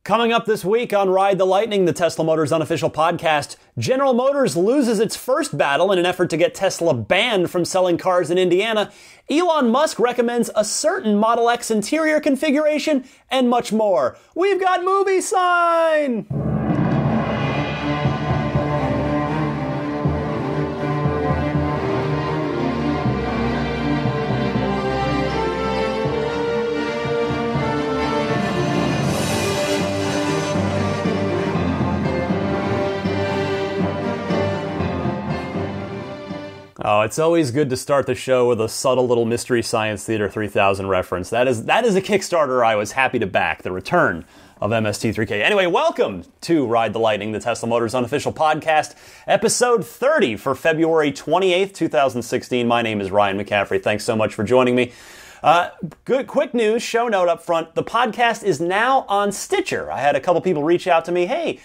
Coming up this week on Ride the Lightning, the Tesla Motors unofficial podcast, General Motors loses its first battle in an effort to get Tesla banned from selling cars in Indiana. Elon Musk recommends a certain Model X interior configuration, and much more. We've got movie sign! Oh, it's always good to start the show with a subtle little Mystery Science Theater 3000 reference. That is a Kickstarter I was happy to back, the return of MST3K. Anyway, welcome to Ride the Lightning, the Tesla Motors unofficial podcast, episode 30 for February 28th, 2016. My name is Ryan McCaffrey. Thanks so much for joining me. Quick news, show note up front. The podcast is now on Stitcher. I had a couple people reach out to me, hey,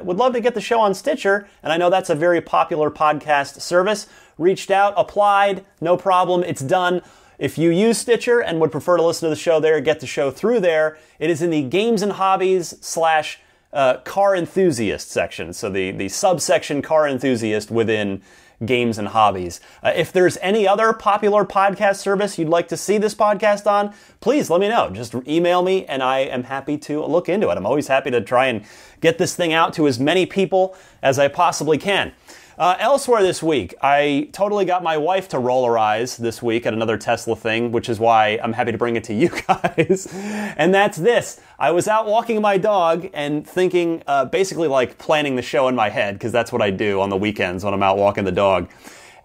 would love to get the show on Stitcher, and I know that's a very popular podcast service. Reached out, applied, no problem, it's done. If you use Stitcher and would prefer to listen to the show there, get the show through there. It is in the Games and Hobbies / Car Enthusiast section, so the subsection Car Enthusiast within Games and Hobbies. If there's any other popular podcast service you'd like to see this podcast on, please let me know. Just email me and I am happy to look into it. I'm always happy to try and get this thing out to as many people as I possibly can. Elsewhere this week, I totally got my wife to roll her eyes this week at another Tesla thing, which is why I'm happy to bring it to you guys. And that's this. I was out walking my dog and thinking, basically like planning the show in my head, because that's what I do on the weekends when I'm out walking the dog.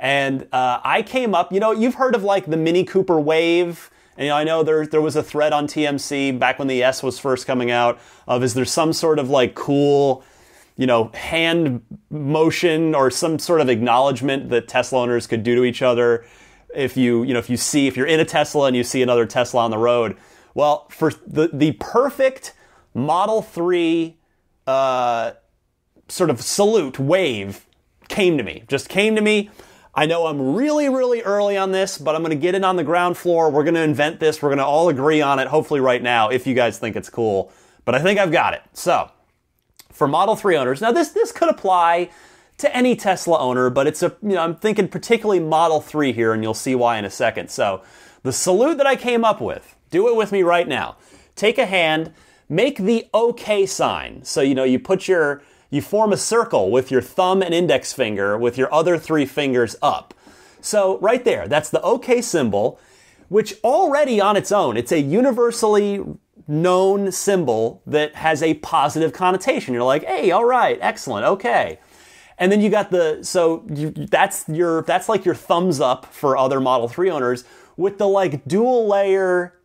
And I came up, you've heard of like the Mini Cooper Wave. And I know there was a thread on TMC back when the S was first coming out of, is there some sort of like cool, hand motion or some sort of acknowledgement that Tesla owners could do to each other if you're in a Tesla and you see another Tesla on the road. Well, for the perfect Model 3 sort of salute wave came to me. I know I'm really, really early on this, but I'm going to get it on the ground floor. We're going to invent this. We're going to all agree on it, hopefully right now, if you guys think it's cool. But I think I've got it. So, for Model 3 owners, now this could apply to any Tesla owner, but I'm thinking particularly Model 3 here, and you'll see why in a second. So, the salute that I came up with, do it with me right now. Take a hand, make the OK sign. So, you form a circle with your thumb and index finger with your other three fingers up. So, right there, that's the OK symbol, which already on its own, it's a universally known symbol that has a positive connotation. You're like, hey, all right, excellent, okay. And then you got that's like your thumbs up for other Model 3 owners with the like dual layer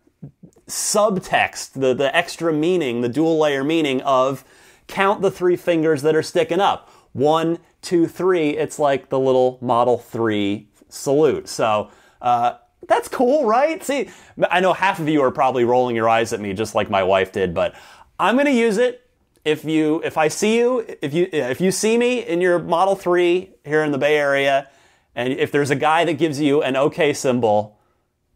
subtext, the extra meaning, the dual layer meaning of count the three fingers that are sticking up. 1, 2, 3, it's like the little Model 3 salute. So, that's cool, right? See, I know half of you are probably rolling your eyes at me just like my wife did, but I'm going to use it. If you see me in your Model 3 here in the Bay Area, and if there's a guy that gives you an OK symbol,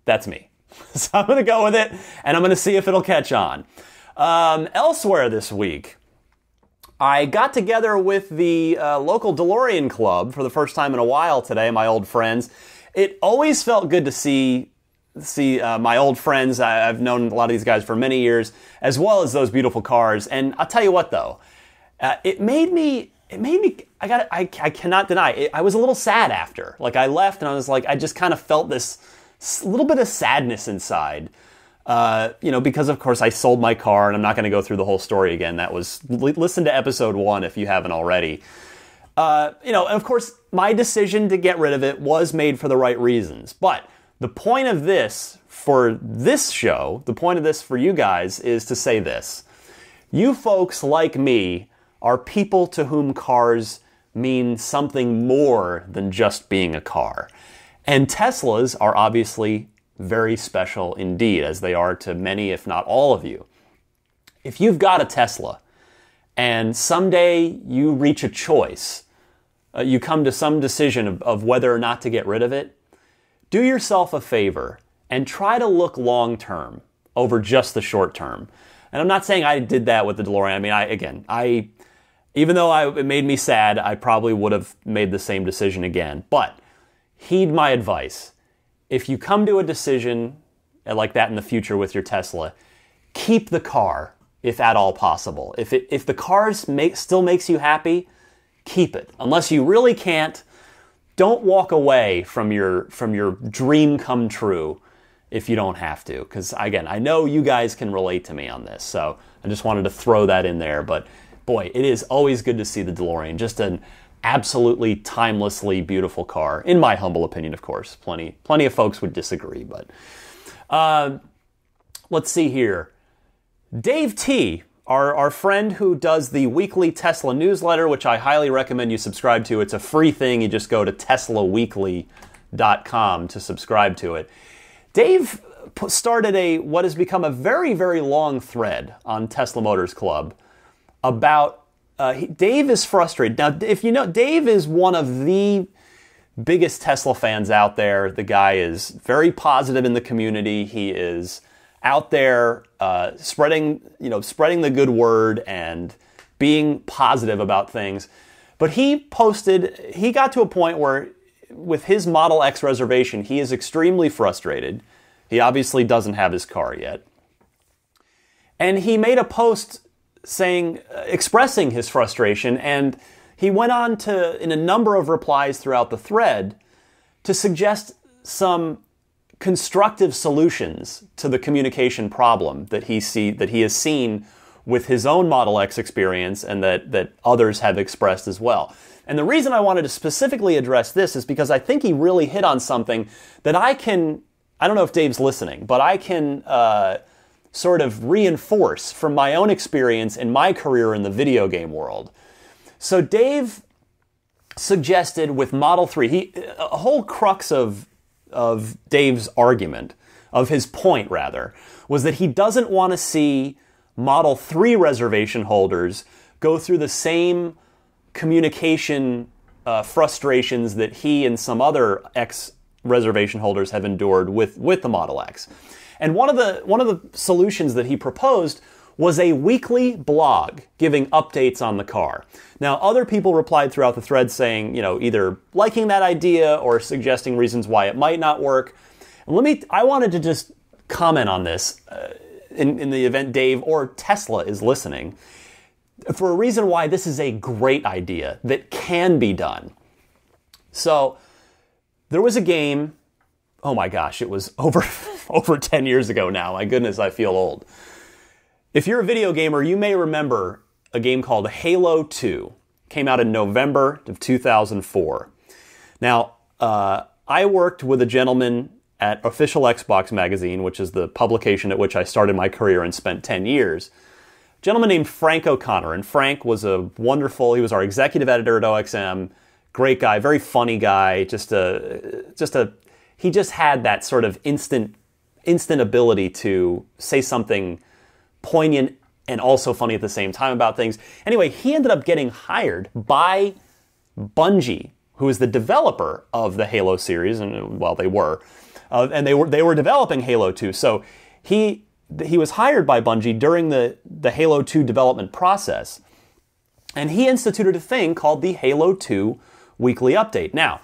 that's me. So I'm going to go with it, and I'm going to see if it'll catch on. Elsewhere this week, I got together with the local DeLorean Club for the first time in a while today, my old friends. It always felt good to see my old friends. I've known a lot of these guys for many years, as well as those beautiful cars. And I'll tell you what, though, it made me. I cannot deny it. I was a little sad after. Like I left, and I was like, I just kind of felt this little bit of sadness inside. Because of course I sold my car, and I'm not going to go through the whole story again. Listen to episode 1 if you haven't already. And of course, my decision to get rid of it was made for the right reasons. But the point of this, for this show, the point of this for you guys is to say this. You folks like me are people to whom cars mean something more than just being a car. And Teslas are obviously very special indeed, as they are to many, if not all of you. If you've got a Tesla, and someday you reach a choice, you come to some decision of whether or not to get rid of it, do yourself a favor and try to look long term over just the short term. And I'm not saying I did that with the DeLorean. I mean, even though it made me sad, I probably would have made the same decision again. But heed my advice. If you come to a decision like that in the future with your Tesla, keep the car if at all possible. If the car still makes you happy, keep it. Unless you really can't, don't walk away from your dream come true if you don't have to. Because again, I know you guys can relate to me on this, so I just wanted to throw that in there. But boy, it is always good to see the DeLorean. Just an absolutely timelessly beautiful car, in my humble opinion, of course. Plenty of folks would disagree, but let's see here. Dave T, our friend who does the weekly Tesla newsletter, which I highly recommend you subscribe to. It's a free thing. You just go to teslaweekly.com to subscribe to it. Dave started what has become a very, very long thread on Tesla Motors Club about Dave is frustrated. Now, if you know, Dave is one of the biggest Tesla fans out there. The guy is very positive in the community. He is out there spreading the good word and being positive about things. But he got to a point where with his Model X reservation, he is extremely frustrated. He obviously doesn't have his car yet. And he made a post expressing his frustration, and he went on to, in a number of replies throughout the thread, to suggest some constructive solutions to the communication problem that he has seen with his own Model X experience and that others have expressed as well. And the reason I wanted to specifically address this is because I think he really hit on something that I don't know if Dave's listening, but I can sort of reinforce from my own experience in my career in the video game world. So Dave suggested with Model 3, a whole crux of Dave's argument, of his point rather, was that he doesn't want to see Model 3 reservation holders go through the same communication frustrations that he and some other X reservation holders have endured with the Model X. And one of the solutions that he proposed was a weekly blog giving updates on the car. Now, other people replied throughout the thread saying, either liking that idea or suggesting reasons why it might not work. And I wanted to just comment on this in the event Dave or Tesla is listening, for a reason why this is a great idea that can be done. So, there was a game, oh my gosh, it was over 10 years ago now. My goodness, I feel old. If you're a video gamer, you may remember a game called Halo 2. Came out in November of 2004. Now, I worked with a gentleman at Official Xbox Magazine, which is the publication at which I started my career and spent 10 years. A gentleman named Frank O'Connor. And Frank was he was our executive editor at OXM. Great guy, very funny guy. He just had that sort of instant ability to say something poignant and also funny at the same time about things. Anyway, he ended up getting hired by Bungie, who is the developer of the Halo series, and well, they were developing Halo 2. So he was hired by Bungie during the Halo 2 development process, and he instituted a thing called the Halo 2 Weekly Update. Now,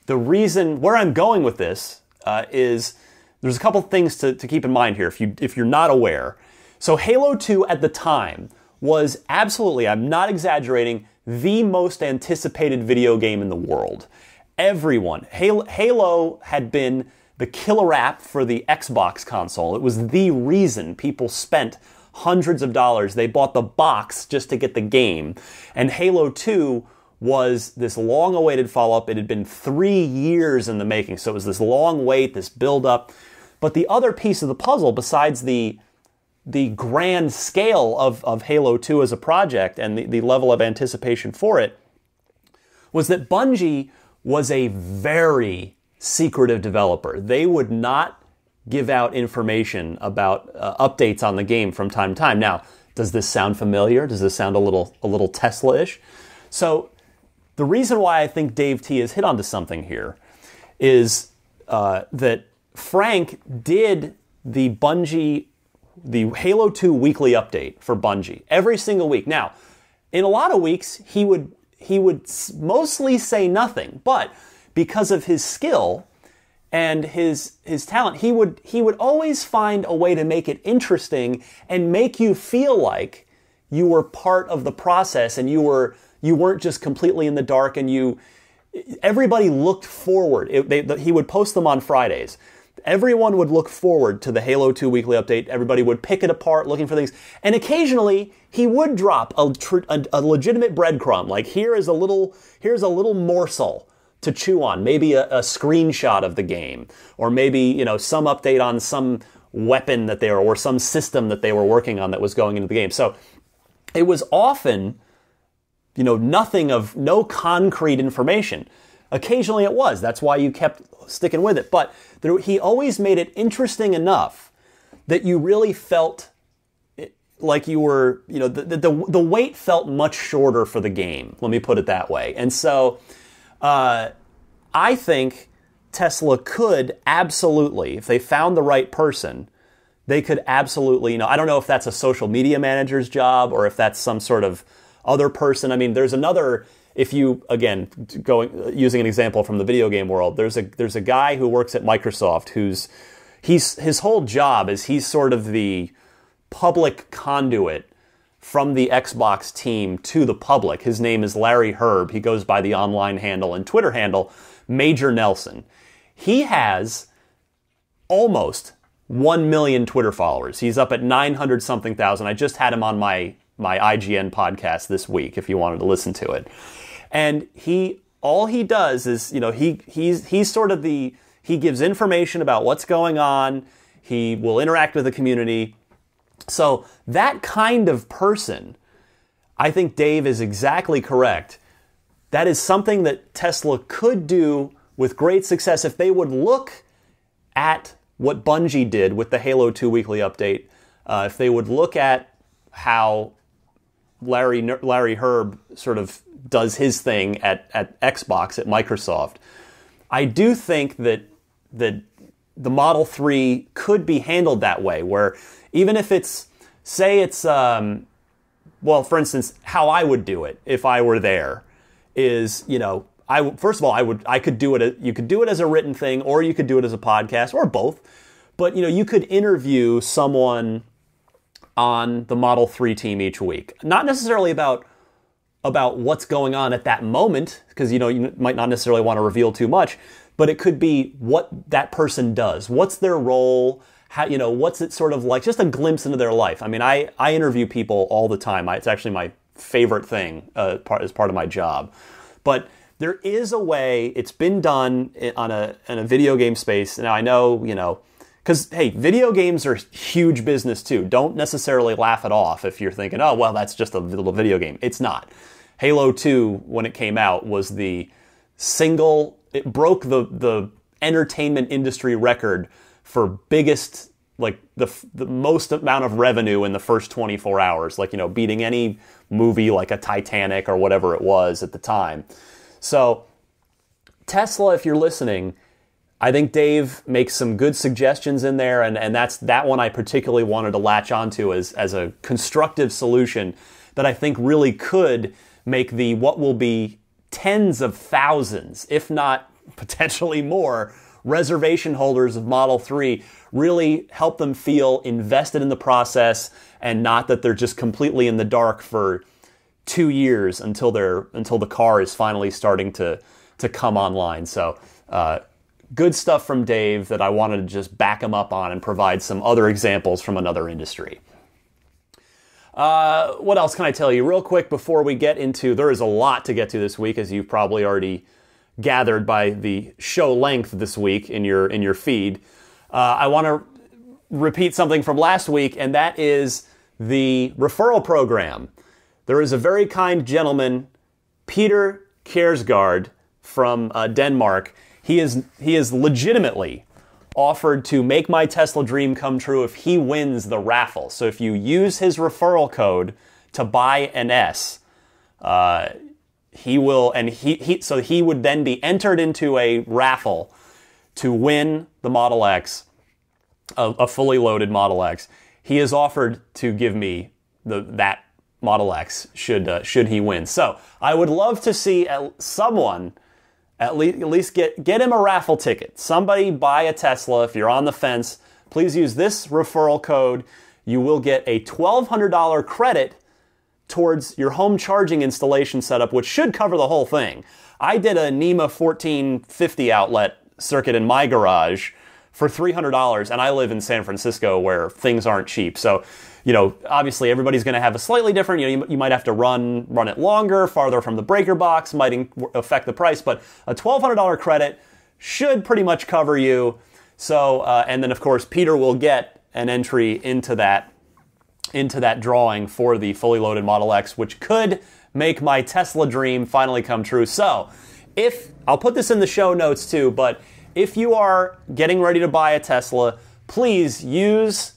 the reason where I'm going with this is there's a couple things to keep in mind here if you're not aware. So Halo 2 at the time was absolutely, I'm not exaggerating, the most anticipated video game in the world. Everyone. Halo had been the killer app for the Xbox console. It was the reason people spent hundreds of dollars. They bought the box just to get the game. And Halo 2 was this long-awaited follow-up. It had been 3 years in the making, so it was this long wait, this build-up. But the other piece of the puzzle, besides the grand scale of Halo 2 as a project and the level of anticipation for it, was that Bungie was a very secretive developer. They would not give out information about updates on the game from time to time. Now, does this sound familiar? Does this sound a little Tesla-ish? So the reason why I think Dave T has hit onto something here is that Frank did the Bungie Halo 2 weekly update for Bungie every single week. Now, in a lot of weeks, he would mostly say nothing, but because of his skill and his talent, he would always find a way to make it interesting and make you feel like you were part of the process and you weren't just completely in the dark, and everybody looked forward. He would post them on Fridays. Everyone would look forward to the Halo 2 weekly update. Everybody would pick it apart, looking for things. And occasionally, he would drop a legitimate breadcrumb. Like, here's a little morsel to chew on. Maybe a screenshot of the game. Or maybe, some update on some weapon or some system that they were working on that was going into the game. So, it was often, no concrete information. Occasionally it was. That's why you kept sticking with it. But he always made it interesting enough that you really felt like you were, the wait felt much shorter for the game. Let me put it that way. And so I think Tesla could absolutely, if they found the right person, they could absolutely, I don't know if that's a social media manager's job or if that's some sort of other person. I mean, there's another... If you, again, using an example from the video game world, there's a guy who works at Microsoft his whole job is he's sort of the public conduit from the Xbox team to the public. His name is Larry Herb. He goes by the online handle and Twitter handle Major Nelson. He has almost 1 million Twitter followers. He's up at 900 something thousand. I just had him on my IGN podcast this week, if you wanted to listen to it. And all he does is, he's sort of he gives information about what's going on. He will interact with the community. So that kind of person, I think Dave is exactly correct. That is something that Tesla could do with great success if they would look at what Bungie did with the Halo 2 weekly update. If they would look at how Larry Herb sort of does his thing at Xbox, at Microsoft. I do think that the Model 3 could be handled that way, where even if for instance, how I would do it if I were there is, first of all, I could do it. You could do it as a written thing, or you could do it as a podcast, or both. But you could interview someone on the Model 3 team each week. Not necessarily about what's going on at that moment, because you might not necessarily want to reveal too much, but it could be what that person does. What's their role? How, what's it sort of like? Just a glimpse into their life. I mean, I interview people all the time. It's actually my favorite thing as part of my job. But there is a way, it's been done in a video game space. Now, I know, because, hey, video games are huge business too. Don't necessarily laugh it off if you're thinking, oh, well, that's just a little video game. It's not. Halo 2, when it came out, was it broke the entertainment industry record for biggest, like the most amount of revenue in the first 24 hours, beating any movie like a Titanic or whatever it was at the time. So, Tesla, if you're listening, I think Dave makes some good suggestions in there, and that's that one I particularly wanted to latch onto as a constructive solution that I think really could make what will be tens of thousands, if not potentially more, reservation holders of Model 3, really help them feel invested in the process and not that they're just completely in the dark for 2 years until the car is finally starting to come online. So, good stuff from Dave that I wanted to just back him up on and provide some other examples from another industry. What else can I tell you real quick before we get into... There is a lot to get to this week, as you've probably already gathered by the show length this week in your feed. I want to repeat something from last week, and that is the referral program. There is a very kind gentleman, Peter Kjærsgaard from Denmark. He is legitimately offered to make my Tesla dream come true if he wins the raffle. So if you use his referral code to buy an S, he will, and he would then be entered into a raffle to win the Model X, a fully loaded Model X. he has offered to give me that Model X should he win. So I would love to see someone at least get him a raffle ticket. Somebody buy a Tesla. If you're on the fence, please use this referral code. You will get a $1,200 credit towards your home charging installation setup, which should cover the whole thing. I did a NEMA 1450 outlet circuit in my garage for $300, and I live in San Francisco where things aren't cheap. So, obviously everybody's going to have a slightly different, you might have to run it longer, farther from the breaker box, might affect the price, but a $1,200 credit should pretty much cover you. So, and then of course, Peter will get an entry into that drawing for the fully loaded Model X, which could make my Tesla dream finally come true. So, I'll put this in the show notes too, but if you are getting ready to buy a Tesla, please use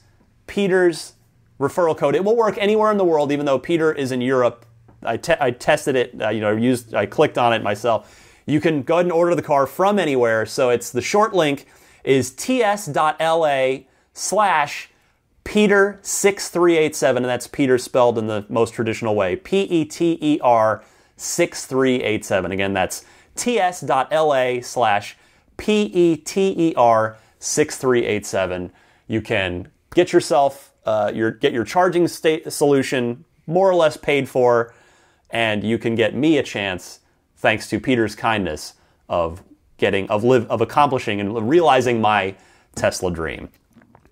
Peter's referral code. It will work anywhere in the world, even though Peter is in Europe. I tested it, I clicked on it myself. You can go ahead and order the car from anywhere. So it's the short link is ts.la/Peter6387, and that's Peter spelled in the most traditional way, Peter 6387. Again, that's ts.la/Peter 6387. You can get yourself get your charging solution more or less paid for, and you can get me a chance, thanks to Peter's kindness, of accomplishing and realizing my Tesla dream.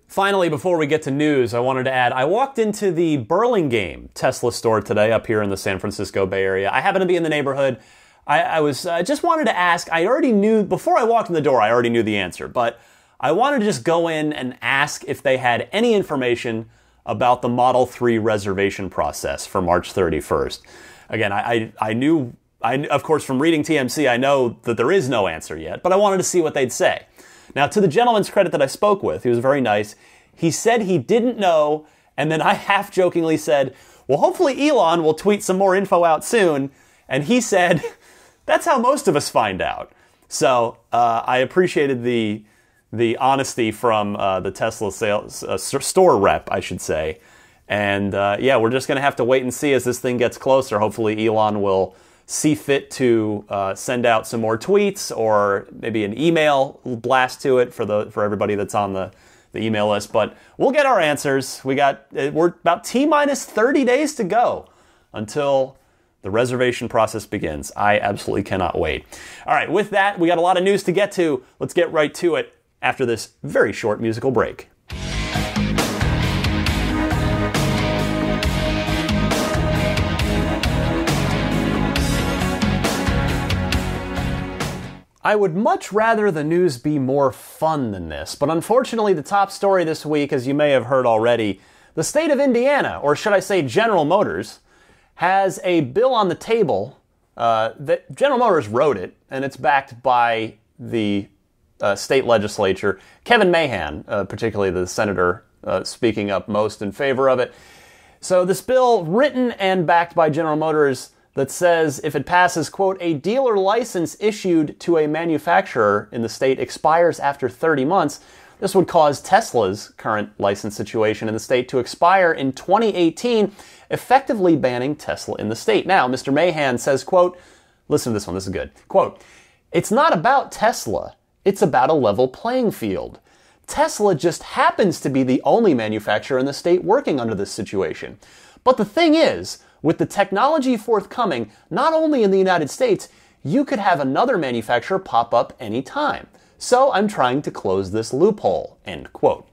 Finally, before we get to news, I wanted to add, I walked into the Burlingame Tesla store today up here in the San Francisco Bay Area. I happen to be in the neighborhood. I just wanted to ask, I already knew, before I walked in the door, I already knew the answer, but I wanted to just go in and ask if they had any information about the Model 3 reservation process for March 31st. Again, I knew, of course, from reading TMC, I know that there is no answer yet, but I wanted to see what they'd say. Now, to the gentleman's credit that I spoke with, he was very nice. He said he didn't know, and then I half-jokingly said, well, hopefully Elon will tweet some more info out soon, and he said, that's how most of us find out. So I appreciated the honesty from the Tesla sales store rep, I should say. And we're just going to have to wait and see as this thing gets closer. Hopefully Elon will see fit to send out some more tweets or maybe an email blast to it for everybody that's on the email list. But we'll get our answers. We're about T-minus 30 days to go until the reservation process begins. I absolutely cannot wait. All right, with that, we got a lot of news to get to. Let's get right to it after this very short musical break. I would much rather the news be more fun than this, but unfortunately the top story this week, as you may have heard already, the state of Indiana, or should I say General Motors, has a bill on the table that General Motors wrote it, and it's backed by the state legislature. Kevin Mahan, particularly the senator, speaking up most in favor of it. So this bill, written and backed by General Motors, that says if it passes, quote, a dealer license issued to a manufacturer in the state expires after 30 months, this would cause Tesla's current license situation in the state to expire in 2018, effectively banning Tesla in the state. Now, Mr. Mahan says, quote, listen to this one, this is good, quote, it's not about Tesla, it's about a level playing field. Tesla just happens to be the only manufacturer in the state working under this situation. But the thing is, with the technology forthcoming, not only in the United States, you could have another manufacturer pop up anytime. So I'm trying to close this loophole, end quote.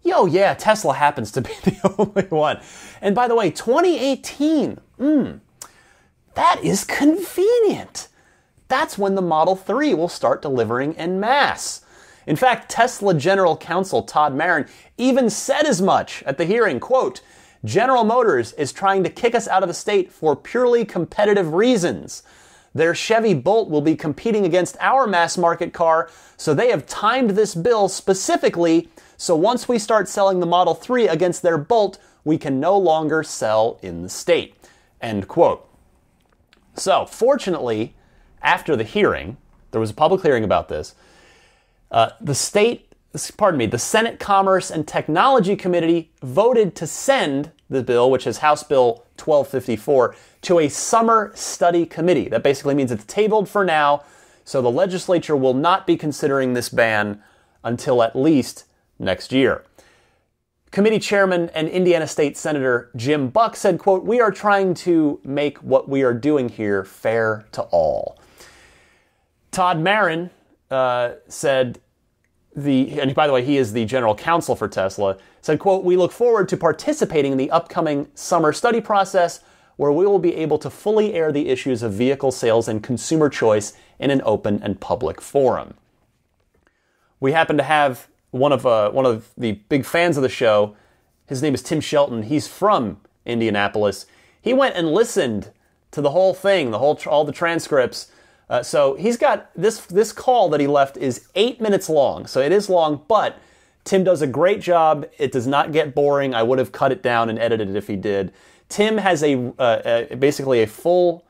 Yeah, Tesla happens to be the only one. And by the way, 2018, that is convenient. That's when the Model 3 will start delivering en masse. In fact, Tesla General Counsel Todd Marin even said as much at the hearing, quote, General Motors is trying to kick us out of the state for purely competitive reasons. Their Chevy Bolt will be competing against our mass market car, so they have timed this bill specifically so once we start selling the Model 3 against their Bolt, we can no longer sell in the state. End quote. So, fortunately, after the hearing, there was a public hearing about this, the state the Senate Commerce and Technology Committee voted to send the bill, which is House Bill 1254, to a summer study committee. That basically means it's tabled for now, so the legislature will not be considering this ban until at least next year. Committee chairman and Indiana State Senator Jim Buck said, quote, "We are trying to make what we are doing here fair to all." Todd Marin said, and by the way, he is the general counsel for Tesla, said, quote, "We look forward to participating in the upcoming summer study process where we will be able to fully air the issues of vehicle sales and consumer choice in an open and public forum." We happen to have one of the big fans of the show. His name is Tim Shelton. He's from Indianapolis. He went and listened to the whole thing, all the transcripts. So he's got this call that he left is 8 minutes long. So it is long, but Tim does a great job. It does not get boring. I would have cut it down and edited it if he did. Tim has basically a full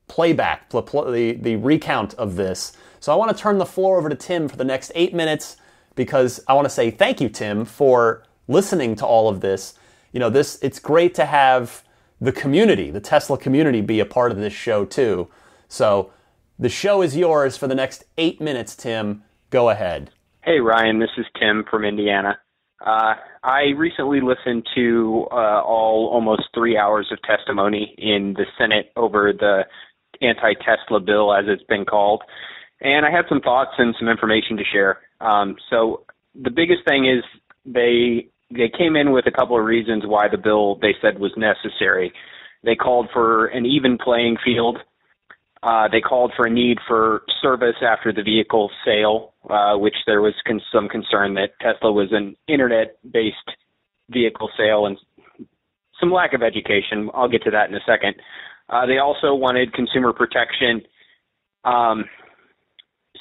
playback, the recount of this. So I want to turn the floor over to Tim for the next 8 minutes because I want to say thank you, Tim, for listening to all of this. You know, it's great to have the community, the Tesla community, be a part of this show too. So the show is yours for the next 8 minutes, Tim. Go ahead. Hey, Ryan, this is Tim from Indiana. I recently listened to almost 3 hours of testimony in the Senate over the anti-Tesla bill, as it's been called, and I had some thoughts and some information to share. So the biggest thing is they came in with a couple of reasons why the bill, they said, was necessary. They called for an even playing field. They called for a need for service after the vehicle sale, which there was some concern that Tesla was an internet-based vehicle sale and some lack of education. I'll get to that in a second. They also wanted consumer protection.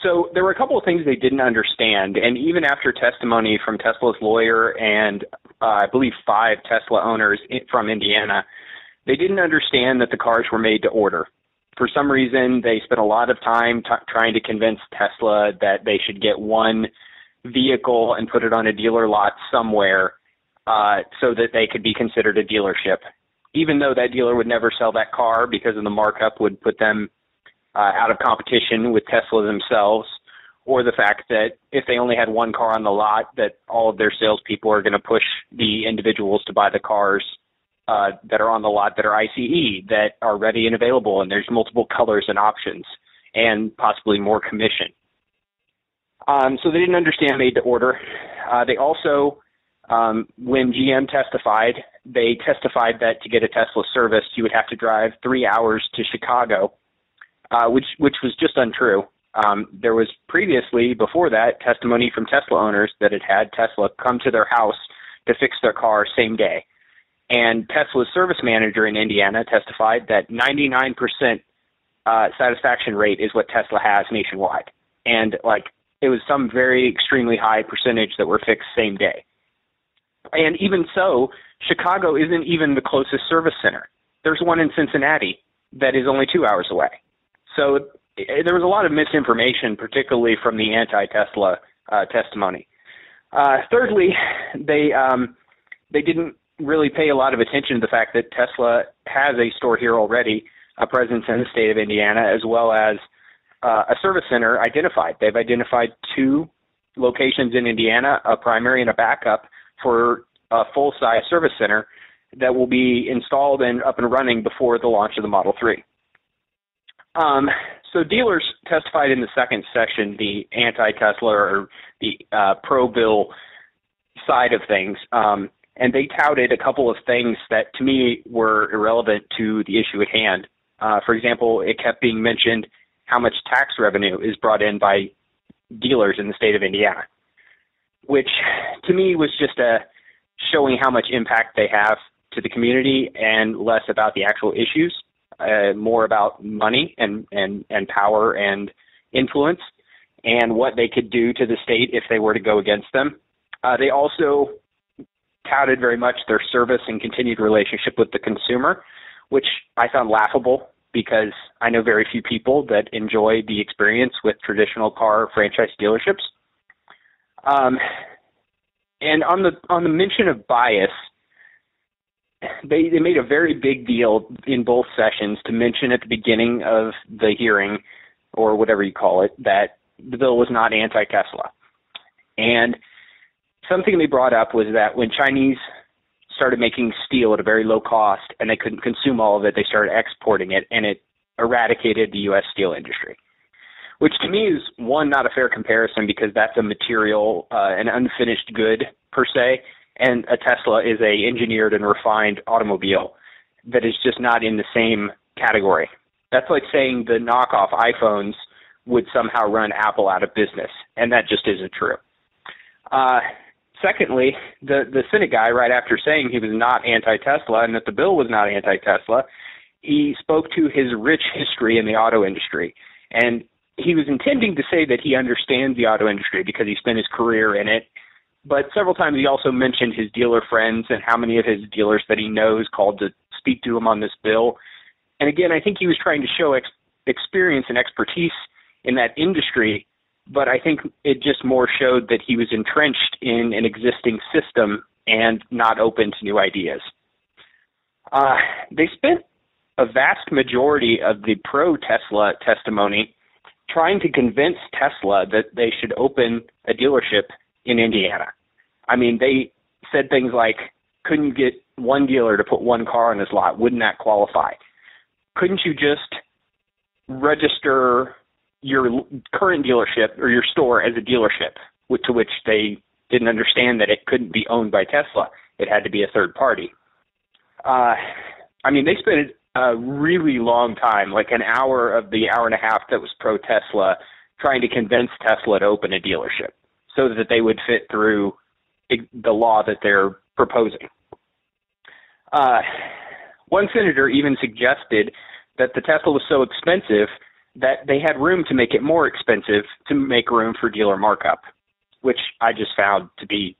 So there were a couple of things they didn't understand, and even after testimony from Tesla's lawyer and I believe 5 Tesla owners from Indiana, they didn't understand that the cars were made to order. For some reason, they spent a lot of time trying to convince Tesla that they should get one vehicle and put it on a dealer lot somewhere so that they could be considered a dealership, even though that dealer would never sell that car because of the markup would put them out of competition with Tesla themselves, or the fact that if they only had one car on the lot, that all of their salespeople are going to push the individuals to buy the cars that are on the lot that are ICE, that are ready and available, and there's multiple colors and options, and possibly more commission. So they didn't understand made to order. They also, when GM testified, they testified that to get a Tesla service, you would have to drive 3 hours to Chicago, which was just untrue. There was previously, before that, testimony from Tesla owners that had Tesla come to their house to fix their car same day. And Tesla's service manager in Indiana testified that 99% satisfaction rate is what Tesla has nationwide. And it was some very extremely high percentage that were fixed same day. And even so, Chicago isn't even the closest service center. There's one in Cincinnati that is only 2 hours away. So there was a lot of misinformation, particularly from the anti-Tesla testimony. Thirdly, they didn't really pay a lot of attention to the fact that Tesla has a store here already, a presence in the state of Indiana, as well as a service center identified. They've identified 2 locations in Indiana, a primary and a backup, for a full-size service center that will be installed and up and running before the launch of the Model 3. So dealers testified in the second section, the anti-Tesla or the pro-bill side of things, and they touted a couple of things that to me were irrelevant to the issue at hand. For example, it kept being mentioned how much tax revenue is brought in by dealers in the state of Indiana, which to me was just showing how much impact they have to the community and less about the actual issues, more about money and power and influence and what they could do to the state if they were to go against them. They also touted very much their service and continued relationship with the consumer, which I found laughable because I know very few people that enjoy the experience with traditional car franchise dealerships. And on the mention of bias, they made a very big deal in both sessions to mention at the beginning of the hearing, or whatever you call it, that the bill was not anti-Tesla. And something they brought up was that when Chinese started making steel at a very low cost and they couldn't consume all of it, they started exporting it, and it eradicated the U.S. steel industry, which to me is, one, not a fair comparison because that's a material, an unfinished good per se, and a Tesla is a engineered and refined automobile that is just not in the same category. That's like saying the knockoff iPhones would somehow run Apple out of business, and that just isn't true. Secondly, the Senate guy, right after saying he was not anti-Tesla and that the bill was not anti-Tesla, he spoke to his rich history in the auto industry. And he was intending to say that he understands the auto industry because he spent his career in it. But several times he also mentioned his dealer friends and how many of his dealers that he knows called to speak to him on this bill. And again, I think he was trying to show experience and expertise in that industry, but I think it just more showed that he was entrenched in an existing system and not open to new ideas. They spent a vast majority of the pro-Tesla testimony trying to convince Tesla that they should open a dealership in Indiana. I mean, they said things like, couldn't you get one dealer to put one car on his lot? Wouldn't that qualify? Couldn't you just register your current dealership or your store as a dealership, to which they didn't understand that it couldn't be owned by Tesla. It had to be a third party. I mean, they spent a really long time, like an hour of the hour and a half that was pro-Tesla, trying to convince Tesla to open a dealership so that they would fit through the law that they're proposing. One senator even suggested that the Tesla was so expensive that they had room to make it more expensive to make room for dealer markup, which I just found to be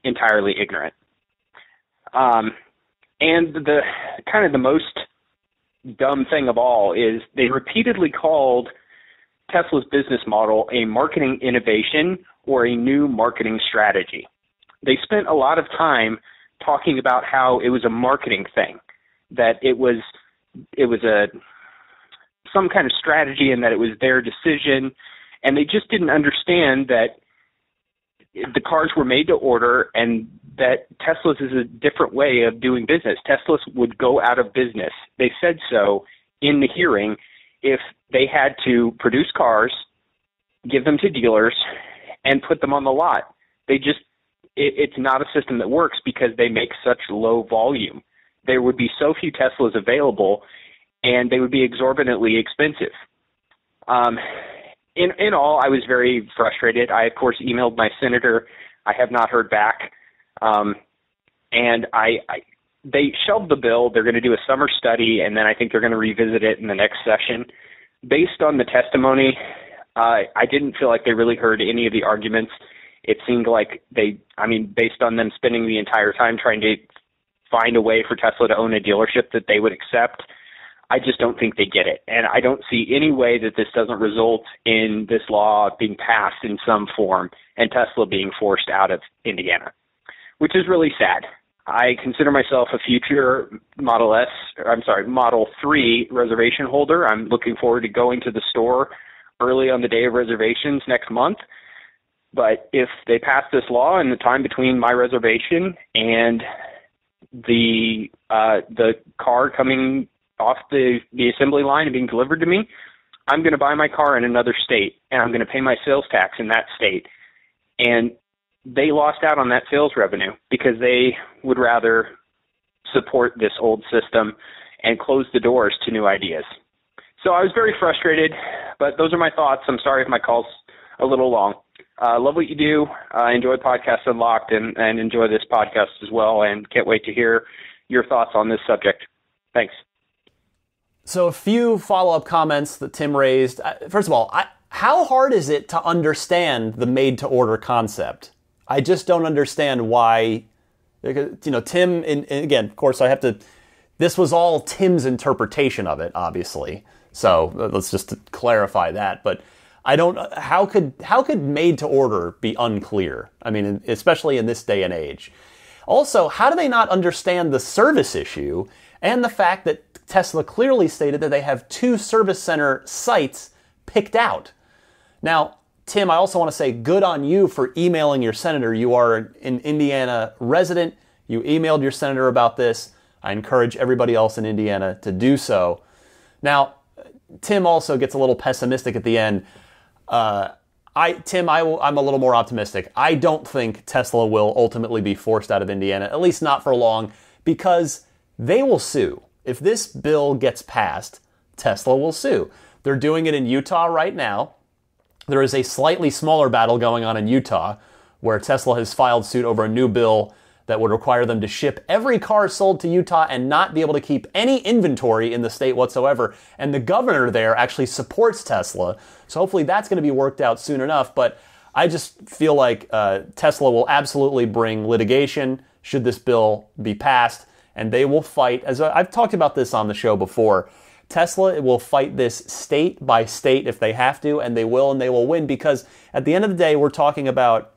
entirely ignorant. And the kind of the most dumb thing of all is they repeatedly called Tesla's business model a marketing innovation or a new marketing strategy. They spent a lot of time talking about how it was a marketing thing, that it was some kind of strategy and that it was their decision, and they just didn't understand that the cars were made to order and that Tesla's is a different way of doing business. Tesla's would go out of business. They said so in the hearing if they had to produce cars, give them to dealers, and put them on the lot. It's not a system that works because they make such low volume. There would be so few Teslas available, and they would be exorbitantly expensive. In all, I was very frustrated. I, of course, emailed my senator. I have not heard back. And they shelved the bill. They're going to do a summer study, and then I think they're going to revisit it in the next session. Based on the testimony, I didn't feel like they really heard any of the arguments. It seemed like based on them spending the entire time trying to find a way for Tesla to own a dealership that they would accept, I just don't think they get it. And I don't see any way that this doesn't result in this law being passed in some form and Tesla being forced out of Indiana, which is really sad. I consider myself a future Model 3 reservation holder. I'm looking forward to going to the store early on the day of reservations next month. But if they pass this law in the time between my reservation and the car coming off the assembly line and being delivered to me, I'm going to buy my car in another state, and I'm going to pay my sales tax in that state. And they lost out on that sales revenue because they would rather support this old system and close the doors to new ideas. So I was very frustrated, but those are my thoughts. I'm sorry if my call's a little long. Love what you do. Enjoy Podcast Unlocked and enjoy this podcast as well, and can't wait to hear your thoughts on this subject. Thanks. So a few follow-up comments that Tim raised. First of all, how hard is it to understand the made-to-order concept? I just don't understand why, Tim, and again, of course, this was all Tim's interpretation of it, obviously. So let's just clarify that. But I don't, how could made to order be unclear? I mean, especially in this day and age. Also, how do they not understand the service issue and the fact that Tesla clearly stated that they have 2 service center sites picked out? Now, Tim, I also want to say good on you for emailing your senator. You are an Indiana resident. You emailed your senator about this. I encourage everybody else in Indiana to do so. Now, Tim also gets a little pessimistic at the end. I'm a little more optimistic. I don't think Tesla will ultimately be forced out of Indiana, at least not for long, because they will sue. If this bill gets passed, Tesla will sue. They're doing it in Utah right now. There is a slightly smaller battle going on in Utah, where Tesla has filed suit over a new bill that would require them to ship every car sold to Utah and not be able to keep any inventory in the state whatsoever. And the governor there actually supports Tesla. So hopefully that's going to be worked out soon enough. But I just feel like Tesla will absolutely bring litigation should this bill be passed. And they will fight, as I've talked about this on the show before, Tesla will fight this state by state if they have to, and they will win, because at the end of the day, we're talking about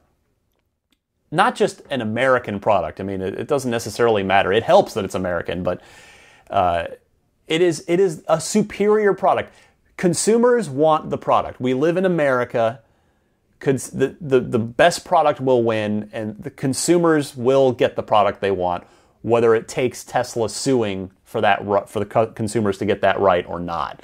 not just an American product. I mean, it doesn't necessarily matter. It helps that it's American, but it is a superior product. Consumers want the product. We live in America. The best product will win, and the consumers will get the product they want, whether it takes Tesla suing for the consumers to get that right or not.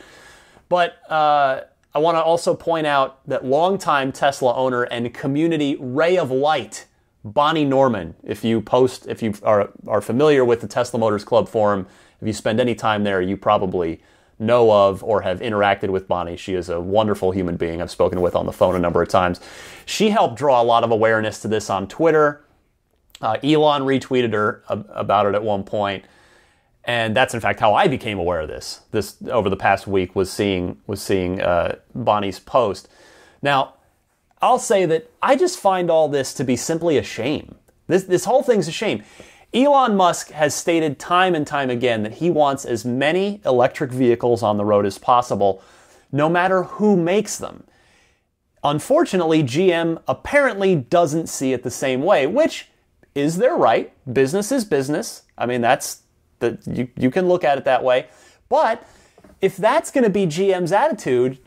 But I want to also point out that longtime Tesla owner and community ray of light, Bonnie Norman, if you are familiar with the Tesla Motors Club forum, if you spend any time there, you probably know of or have interacted with Bonnie. She is a wonderful human being I've spoken with on the phone a number of times. She helped draw a lot of awareness to this on Twitter. Elon retweeted her about it at one point, and that's in fact how I became aware of this. This over the past week was seeing Bonnie's post. Now, I'll say that I just find all this to be simply a shame. This whole thing's a shame. Elon Musk has stated time and time again that he wants as many electric vehicles on the road as possible, no matter who makes them. Unfortunately, GM apparently doesn't see it the same way, which is their right. Business is business. I mean, you can look at it that way. But if that's going to be GM's attitude,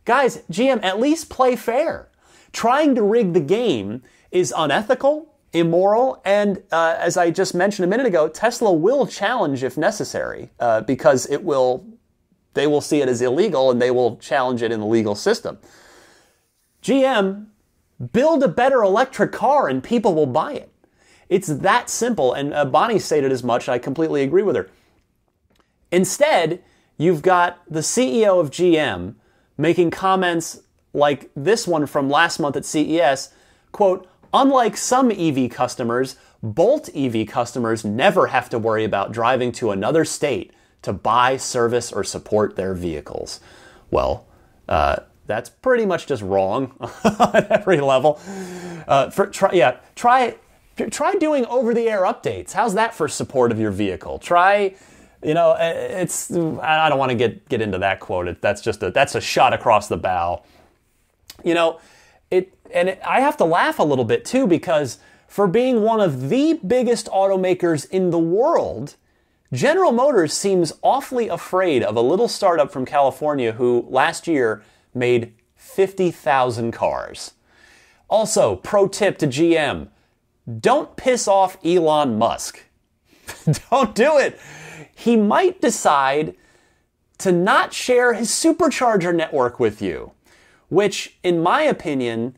guys, GM, at least play fair. Trying to rig the game is unethical, immoral, and as I just mentioned a minute ago, Tesla will challenge if necessary, because they will see it as illegal and they will challenge it in the legal system. GM, build a better electric car and people will buy it. It's that simple, and Bonnie stated as much, and I completely agree with her. Instead, you've got the CEO of GM making comments like this one from last month at CES, quote, "Unlike some EV customers, Bolt EV customers never have to worry about driving to another state to buy, service, or support their vehicles." Well, that's pretty much just wrong at every level. Try doing over-the-air updates. How's that for support of your vehicle? I don't want to get into that quote. That's a shot across the bow. I have to laugh a little bit too, because for being one of the biggest automakers in the world, General Motors seems awfully afraid of a little startup from California who last year made 50,000 cars. Also, pro tip to GM, don't piss off Elon Musk. Don't do it. He might decide to not share his supercharger network with you, which, in my opinion,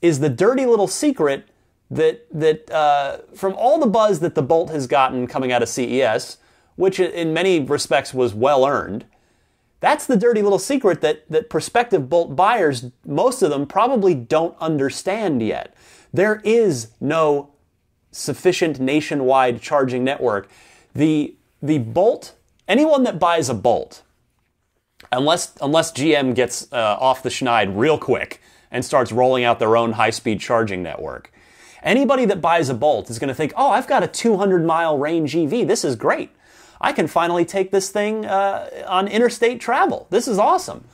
is the dirty little secret that from all the buzz that the Bolt has gotten coming out of CES, which in many respects was well earned, that's the dirty little secret that prospective Bolt buyers, most of them, probably don't understand yet. There is no sufficient nationwide charging network. The Bolt, anyone that buys a Bolt, unless GM gets off the schneid real quick and starts rolling out their own high-speed charging network, anybody that buys a Bolt is going to think, oh, I've got a 200-mile range EV. This is great. I can finally take this thing on interstate travel. This is awesome.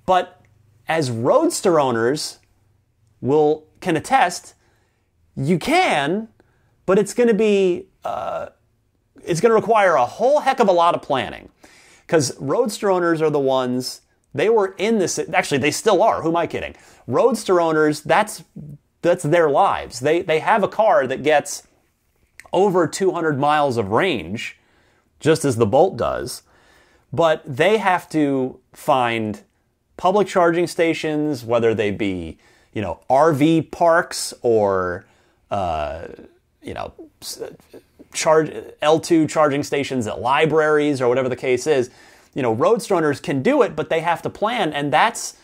But as Roadster owners can attest, you can, but it's going to require a whole heck of a lot of planning. Because Roadster owners are the ones, they were in this, actually they still are, who am I kidding? Roadster owners, that's their lives. They have a car that gets over 200 miles of range, just as the Bolt does, but they have to find public charging stations, whether they be, RV parks or, charge L2 charging stations at libraries or whatever the case is. Roadster owners can do it, but they have to plan, and that's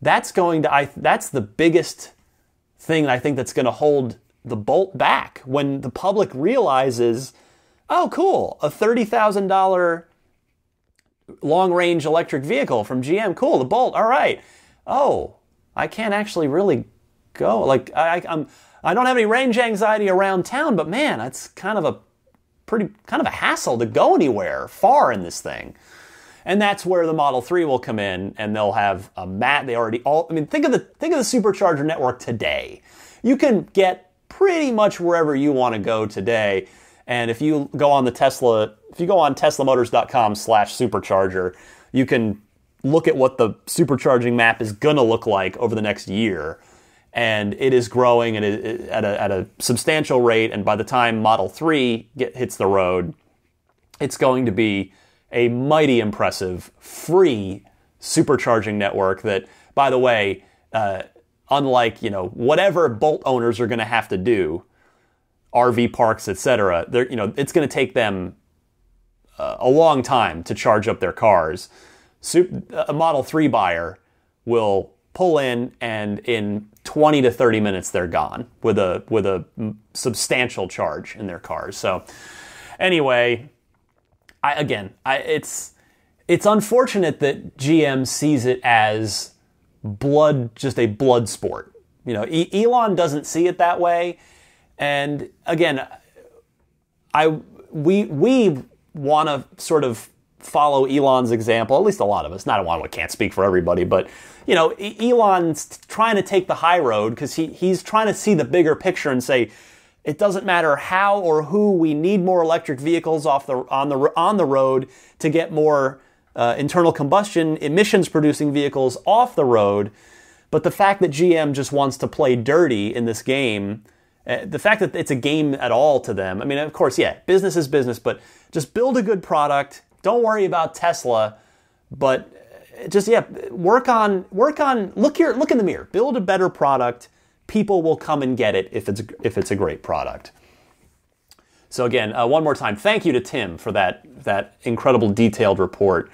the biggest thing I think that's going to hold the Bolt back when the public realizes, oh, cool, a $30,000 long-range electric vehicle from GM, cool, the Bolt, all right. Oh, I can't actually really go. Like I don't have any range anxiety around town, but man, it's kind of a hassle to go anywhere far in this thing. And that's where the Model 3 will come in, and they'll have a mat. Think of the supercharger network today. You can get pretty much wherever you want to go today. And if you go on teslamotors.com/supercharger, you can look at what the supercharging map is going to look like over the next year. And it is growing at a substantial rate. And by the time Model 3 hits the road, it's going to be a mighty impressive free supercharging network that, by the way, unlike, whatever Bolt owners are going to have to do, RV parks, etc., it's going to take them a long time to charge up their cars. A Model 3 buyer will pull in, and in 20 to 30 minutes they're gone with a substantial charge in their cars. So anyway, it's unfortunate that GM sees it as just a blood sport. Elon doesn't see it that way. And again, we want to sort of follow Elon's example, at least a lot of us. I can't speak for everybody, but Elon's trying to take the high road because he's trying to see the bigger picture and say, it doesn't matter how or who, we need more electric vehicles on the road to get more internal combustion emissions producing vehicles off the road. But the fact that GM just wants to play dirty in this game, the fact that it's a game at all to them, of course, yeah, business is business, but just build a good product. Don't worry about Tesla, but just, look in the mirror, build a better product. People will come and get it if it's a great product. So again, one more time, thank you to Tim for that incredible detailed report.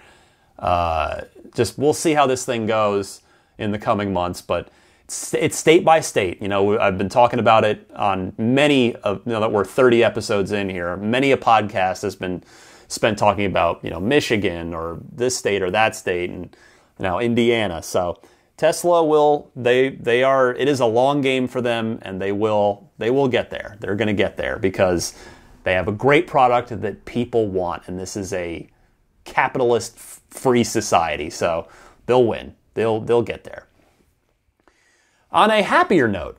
We'll see how this thing goes in the coming months, but it's state by state. I've been talking about it on many of, that we're 30 episodes in here. Many a podcast has been spent talking about, Michigan or this state or that state, and now Indiana. So Tesla it is a long game for them, and they will get there. They're going to get there because they have a great product that people want, and this is a capitalist free society. So they'll win. They'll get there. On a happier note,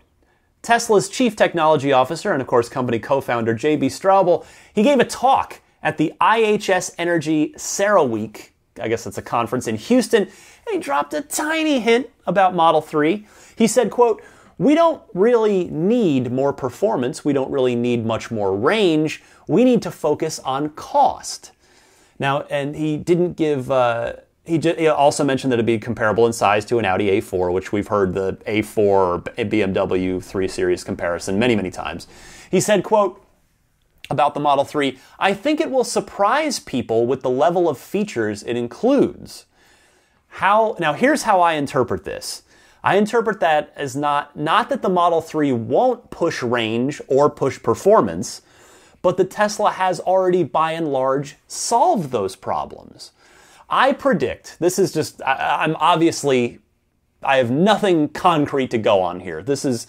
Tesla's chief technology officer and of course company co-founder J.B. Straubel, he gave a talk at the IHS Energy CERAWeek, I guess that's a conference in Houston, and he dropped a tiny hint about Model 3. He said, quote, "We don't really need more performance. We don't really need much more range. We need to focus on cost." Now, and he didn't give, he also mentioned that it'd be comparable in size to an Audi A4, which we've heard the A4 or BMW 3 Series comparison many, many times. He said, quote, about the Model 3, "I think it will surprise people with the level of features it includes." Now here's how I interpret this. I interpret that as not that the Model 3 won't push range or push performance, but the Tesla has already by and large solved those problems. I predict, this is just, I have nothing concrete to go on here. This is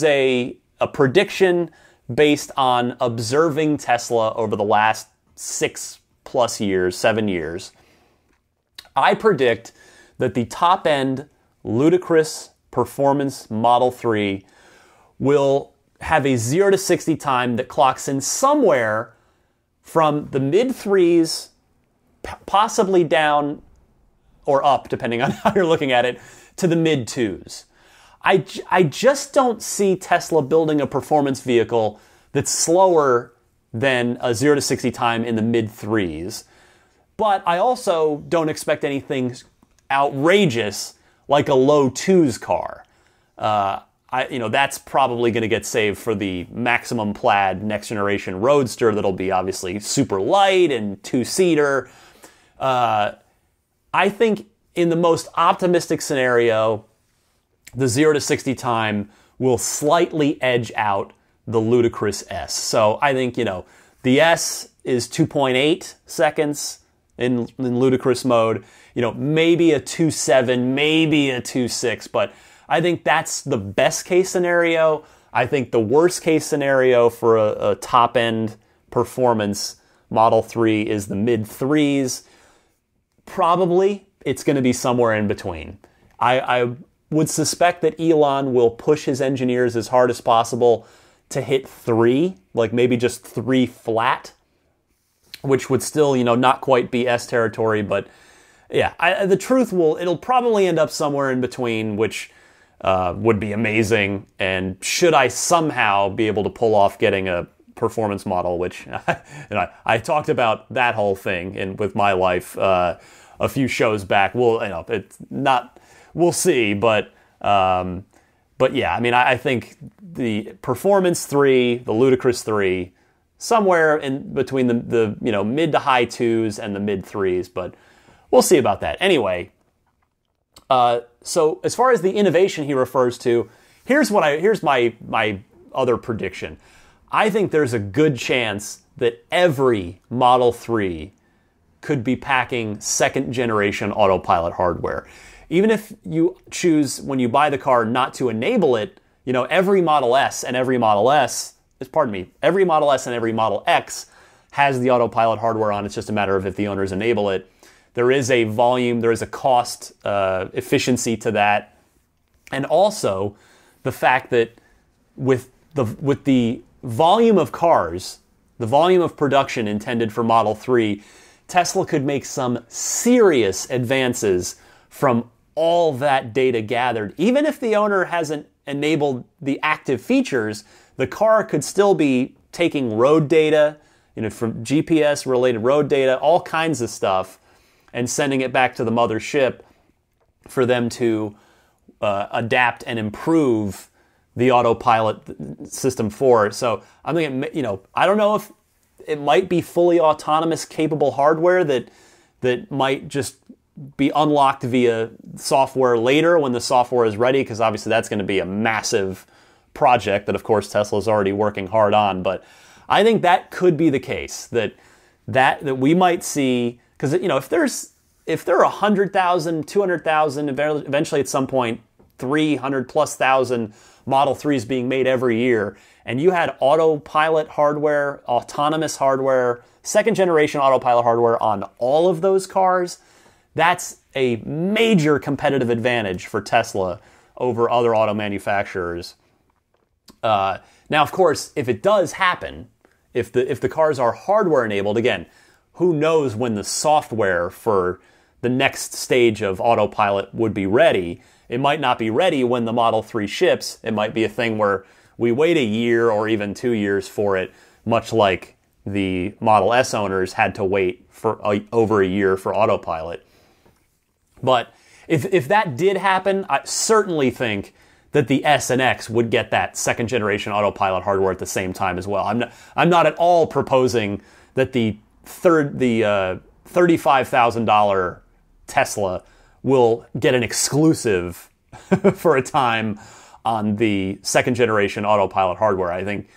a prediction based on observing Tesla over the last 7 years. I predict that the top-end ludicrous performance Model 3 will have a 0 to 60 time that clocks in somewhere from the mid threes, possibly down or up, depending on how you're looking at it, to the mid twos. I just don't see Tesla building a performance vehicle that's slower than a 0 to 60 time in the mid threes. But I also don't expect anything outrageous like a low twos car. That's probably going to get saved for the maximum plaid next generation Roadster that'll be obviously super light and two-seater. I think in the most optimistic scenario, the 0 to 60 time will slightly edge out the ludicrous S. So I think, the S is 2.8 seconds in ludicrous mode. Maybe a 2.7, maybe a 2.6, but I think that's the best case scenario. I think the worst case scenario for a top-end performance Model 3 is the mid threes. Probably it's going to be somewhere in between. I would suspect that Elon will push his engineers as hard as possible to hit 3, like maybe just 3 flat, which would still, not quite be S territory, but yeah, the truth it'll probably end up somewhere in between, which would be amazing. And should I somehow be able to pull off getting a performance model, which I talked about that whole thing with my life a few shows back. It's not. We'll see, but yeah, I think the Performance 3, the Ludicrous 3, somewhere in between the mid to high 2s and the mid 3s, but we'll see about that. Anyway, so as far as the innovation he refers to, here's my other prediction. I think there's a good chance that every Model 3 could be packing second generation autopilot hardware. Even if you choose, when you buy the car, not to enable it, every Model S and every Model every Model S and every Model X has the autopilot hardware on. It's just a matter of if the owners enable it. There is a volume, there is a cost efficiency to that. And also the fact that with the volume of cars, the volume of production intended for Model 3, Tesla could make some serious advances from all that data gathered. Even if the owner hasn't enabled the active features, the car could still be taking road data, from GPS related road data, all kinds of stuff, and sending it back to the mothership for them to adapt and improve the autopilot system for. So I'm thinking, I don't know if it might be fully autonomous capable hardware that might just be unlocked via software later when the software is ready, because obviously that's going to be a massive project that, of course, Tesla's already working hard on. But I think that could be the case, that we might see, because if there are 100,000, 200,000, eventually at some point 300,000+ Model 3s being made every year, and you had autopilot hardware, autonomous hardware, second generation autopilot hardware on all of those cars, that's a major competitive advantage for Tesla over other auto manufacturers. Now, of course, if it does happen, if the cars are hardware enabled, again, who knows when the software for the next stage of autopilot would be ready. It might not be ready when the Model 3 ships. It might be a thing where we wait a year or even 2 years for it, much like the Model S owners had to wait for over a year for autopilot. But if that did happen, I certainly think that the S and X would get that second generation autopilot hardware at the same time as well. I'm not at all proposing that the $35,000 Tesla will get an exclusive for a time on the second generation autopilot hardware. I think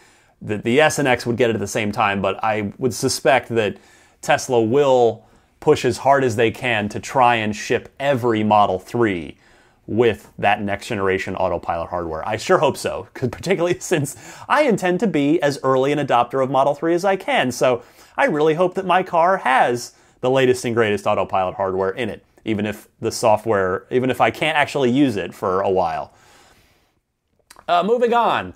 that the S and X would get it at the same time, but I would suspect that Tesla will push as hard as they can to try and ship every Model 3 with that next generation autopilot hardware. I sure hope so, particularly since I intend to be as early an adopter of Model 3 as I can. So I really hope that my car has the latest and greatest autopilot hardware in it. even if I can't actually use it for a while. Moving on.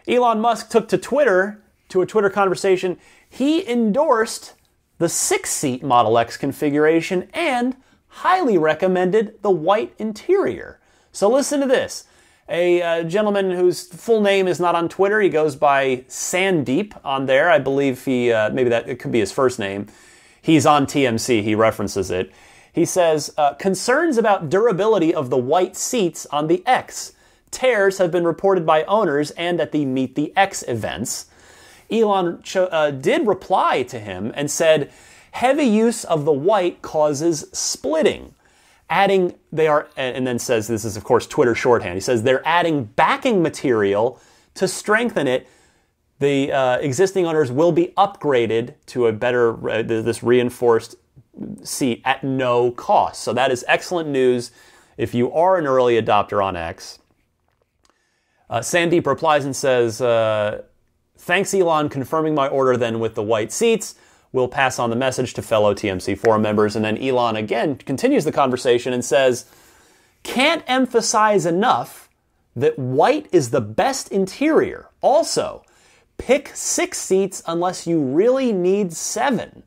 Elon Musk took to Twitter, to a Twitter conversation. He endorsed the 6-seat Model X configuration and highly recommended the white interior. So listen to this. A gentleman whose full name is not on Twitter. He goes by Sandeep on there. I believe it could be his first name. He's on TMC. He references it. He says, concerns about durability of the white seats on the X. Tears have been reported by owners and at the Meet the X events. Elon did reply to him and said, heavy use of the white causes splitting. And then says, this is of course Twitter shorthand. He says they're adding backing material to strengthen it. The existing owners will be upgraded to a better, this reinforced seat at no cost. So that is excellent news if you are an early adopter on X. Sandeep replies and says, thanks Elon, confirming my order then with the white seats. We'll pass on the message to fellow TMC forum members. And then Elon again continues the conversation and says, can't emphasize enough that white is the best interior. Also, pick 6 seats unless you really need 7.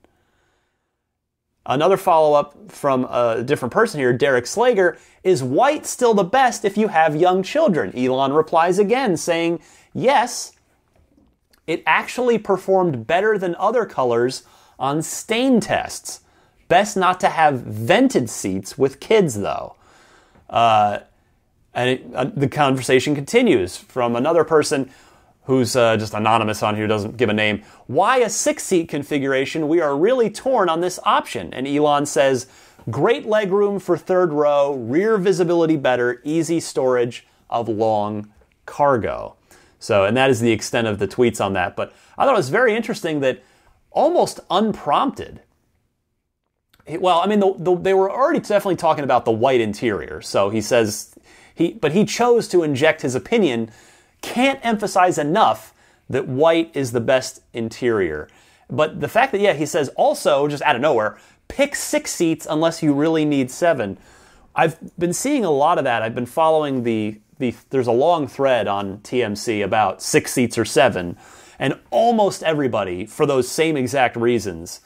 Another follow-up from a different person here, Derek Slager, is white still the best if you have young children? Elon replies again saying, yes, it actually performed better than other colors on stain tests. Best not to have vented seats with kids though. The conversation continues from another person who's just anonymous on here, doesn't give a name. Why a 6-seat configuration? We are really torn on this option. And Elon says, great legroom for third row, rear visibility better, easy storage of long cargo. So, and that is the extent of the tweets on that. But I thought it was very interesting that almost unprompted, well, I mean, they were already definitely talking about the white interior. So he says, but he chose to inject his opinion. Can't emphasize enough that white is the best interior. But the fact that, he says also, just out of nowhere, pick 6 seats unless you really need 7. I've been seeing a lot of that. I've been following there's a long thread on TMC about 6 seats or 7. And almost everybody, for those same exact reasons,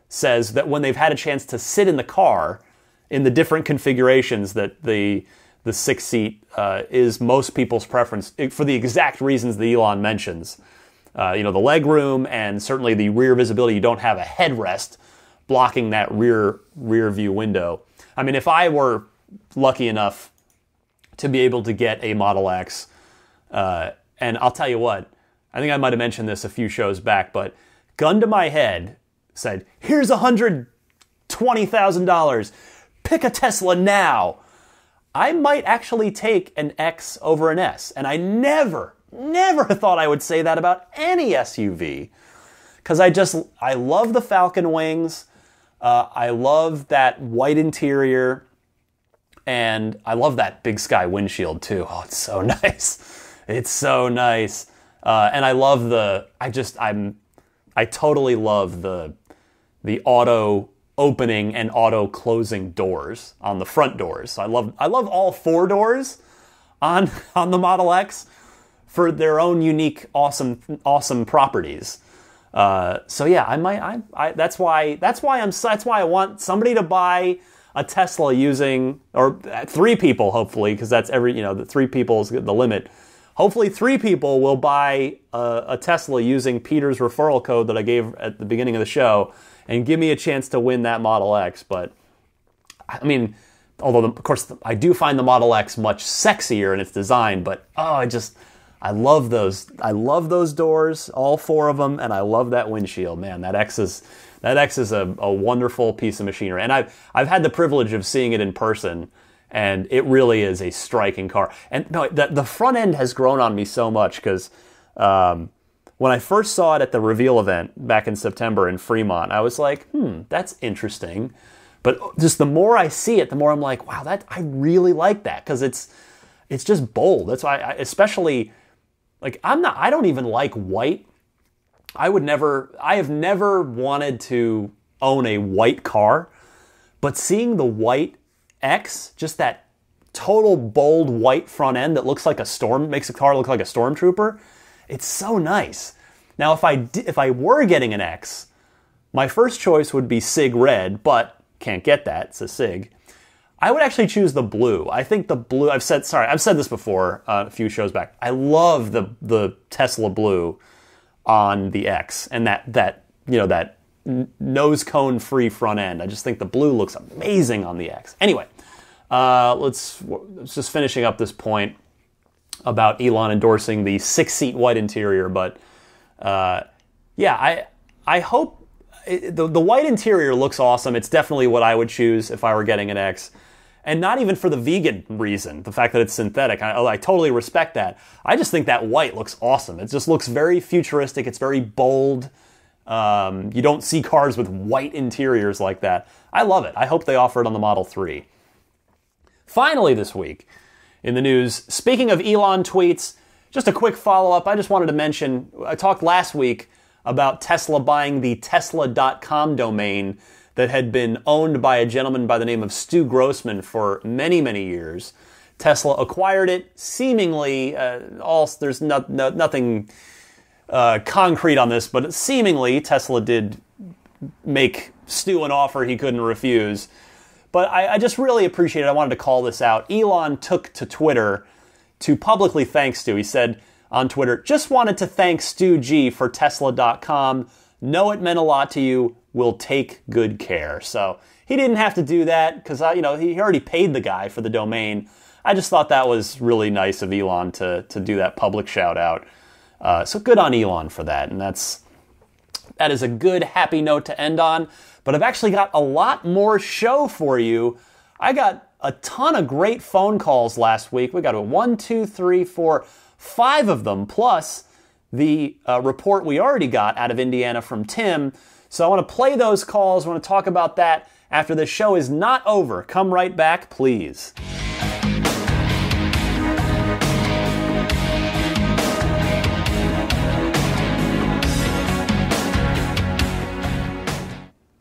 says that when they've had a chance to sit in the car in the different configurations, that the 6-seat is most people's preference for the exact reasons that Elon mentions. The leg room and certainly the rear visibility. You don't have a headrest blocking that rear view window. I mean, if I were lucky enough to be able to get a Model X, and I'll tell you what, I think I might have mentioned this a few shows back, but gun to my head said, here's $120,000, pick a Tesla now. I might actually take an X over an S. And I never thought I would say that about any SUV. Because I love the Falcon wings. I love that white interior. And I love that Big Sky windshield too. Oh, it's so nice. It's so nice. And I love I totally love the auto opening and auto closing doors on the front doors. I love all 4 doors on the Model X for their own unique, awesome properties. So yeah, that's why I want somebody to buy a Tesla using, or 3 people hopefully, because that's the 3 people is the limit. Hopefully 3 people will buy a Tesla using Peter's referral code that I gave at the beginning of the show and give me a chance to win that Model X. But, I mean, although, of course, I do find the Model X much sexier in its design, but, I love those. I love those doors, all 4 of them, and I love that windshield. Man, that X is a wonderful piece of machinery. And I've had the privilege of seeing it in person, and it really is a striking car. And no, the front end has grown on me so much because when I first saw it at the reveal event back in September in Fremont, I was like, that's interesting. But just the more I see it, the more I'm like, wow, I really like that because it's just bold. That's why I don't even like white. I have never wanted to own a white car, but seeing the white X, just that total bold white front end that looks like makes a car look like a stormtrooper. It's so nice. Now, if I were getting an X, my first choice would be SIG red, but can't get that. It's a SIG. I would actually choose the blue. I think the blue. I've said this before a few shows back. I love the Tesla blue on the X and that nose cone free front end. I just think the blue looks amazing on the X. Anyway, let's just finishing up this point about Elon endorsing the 6-seat white interior. But I hope the white interior looks awesome. It's definitely what I would choose if I were getting an X. And not even for the vegan reason, the fact that it's synthetic. I totally respect that. I just think that white looks awesome. It just looks very futuristic. It's very bold. You don't see cars with white interiors like that. I love it. I hope they offer it on the Model 3. Finally this week in the news, speaking of Elon tweets, just a quick follow-up. I just wanted to mention, I talked last week about Tesla buying the Tesla.com domain that had been owned by a gentleman by the name of Stu Grossman for many, many years. Tesla acquired it, seemingly, there's nothing concrete on this, but seemingly Tesla did make Stu an offer he couldn't refuse. But I just really appreciate it. I wanted to call this out. Elon took to Twitter to publicly thank Stu. He said on Twitter, "Just wanted to thank Stu G for Tesla.com. Know it meant a lot to you. Will take good care." So he didn't have to do that because he already paid the guy for the domain. I just thought that was really nice of Elon to do that public shout out. So good on Elon for that. And that is a good, happy note to end on. But I've actually got a lot more show for you. I got a ton of great phone calls last week. We got 5 of them, plus the report we already got out of Indiana from Tim. So I want to play those calls. I want to talk about that after the show is not over. Come right back, please.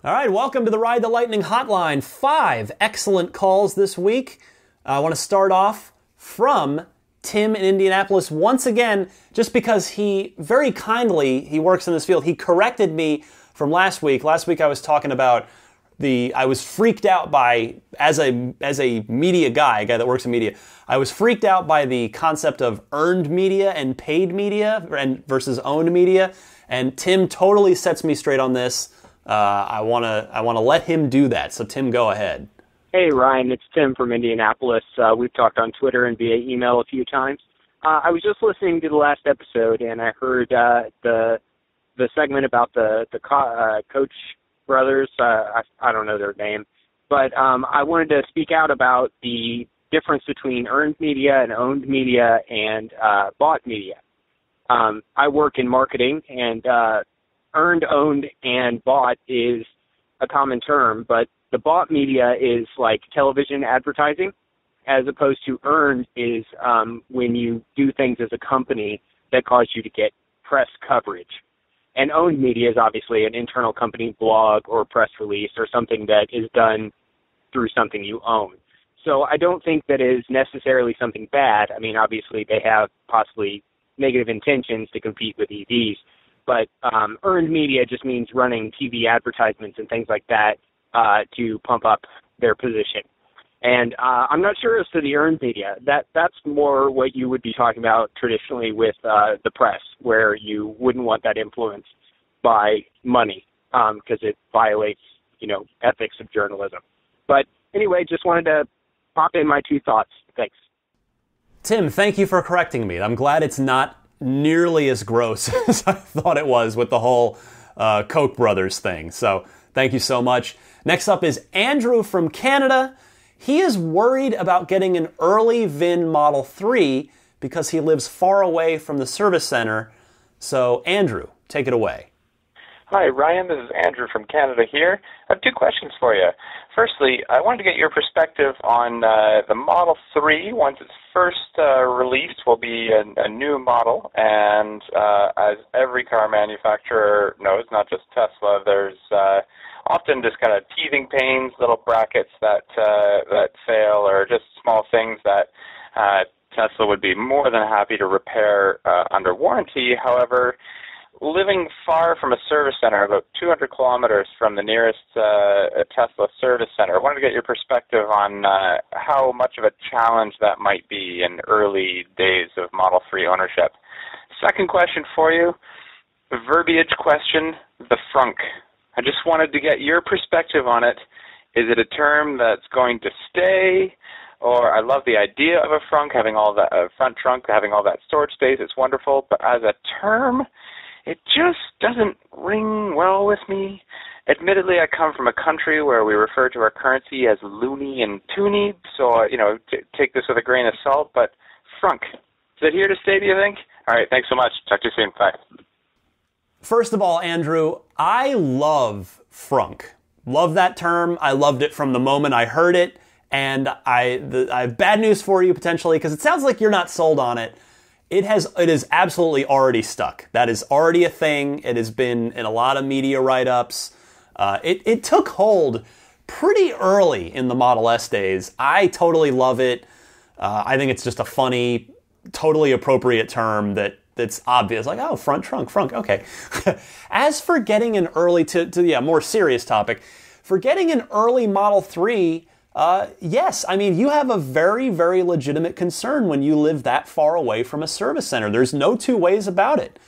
All right, welcome to the Ride the Lightning Hotline. 5 excellent calls this week. I want to start off from Tim in Indianapolis once again, just because he very kindly, he works in this field, he corrected me from last week. Last week I was talking about I was freaked out by, as a media guy, a guy that works in media, I was freaked out by the concept of earned media and paid media versus owned media. And Tim totally sets me straight on this. I want to let him do that. So Tim, go ahead. Hey, Ryan, it's Tim from Indianapolis. We've talked on Twitter and via email a few times. I was just listening to the last episode, and I heard the segment about the Coach brothers. I don't know their name. But I wanted to speak out about the difference between earned media and owned media and bought media. I work in marketing, and earned, owned, and bought is a common term, but the bought media is like television advertising, as opposed to earned is when you do things as a company that cause you to get press coverage. And owned media is obviously an internal company blog or press release or something that is done through something you own. So I don't think that is necessarily something bad. I mean, obviously they have possibly negative intentions to compete with EVs, but earned media just means running TV advertisements and things like that to pump up their position. And I'm not sure as to the earned media. That's more what you would be talking about traditionally with the press, where you wouldn't want that influenced by money because it violates, ethics of journalism. But anyway, just wanted to pop in my 2 thoughts. Thanks. Tim, thank you for correcting me. I'm glad it's not nearly as gross as I thought it was with the whole Koch brothers thing. So thank you so much. Next up is Andrew from Canada. He is worried about getting an early VIN Model 3 because he lives far away from the service center. So Andrew, take it away. Hi, Ryan. This is Andrew from Canada here. I have 2 questions for you. Firstly, I wanted to get your perspective on the Model 3. Once it's first released, will be a new model. And as every car manufacturer knows, not just Tesla, there's often just kind of teething pains, little brackets that fail, or just small things that Tesla would be more than happy to repair under warranty. However, living far from a service center, about 200 kilometers from the nearest Tesla service center, I wanted to get your perspective on how much of a challenge that might be in early days of Model 3 ownership. Second question for you, verbiage question, the frunk. I just wanted to get your perspective on it. Is it a term that's going to stay? Or I love the idea of a frunk, having all that front trunk, having all that storage space. It's wonderful. But as a term, it just doesn't ring well with me. Admittedly, I come from a country where we refer to our currency as loony and toony, so, take this with a grain of salt. But frunk, is it here to stay, do you think? All right, thanks so much. Talk to you soon. Bye. First of all, Andrew, I love frunk. Love that term. I loved it from the moment I heard it. And I have bad news for you, potentially, because it sounds like you're not sold on it. It is absolutely already stuck. That is already a thing. It has been in a lot of media write-ups. It took hold pretty early in the Model S days. I totally love it. I think it's just a funny, totally appropriate term that's obvious. Like, oh, front trunk, frunk, okay. As for getting an early, more serious topic, for getting an early Model 3, yes, I mean, you have a very, very legitimate concern when you live that far away from a service center. There's no two ways about it.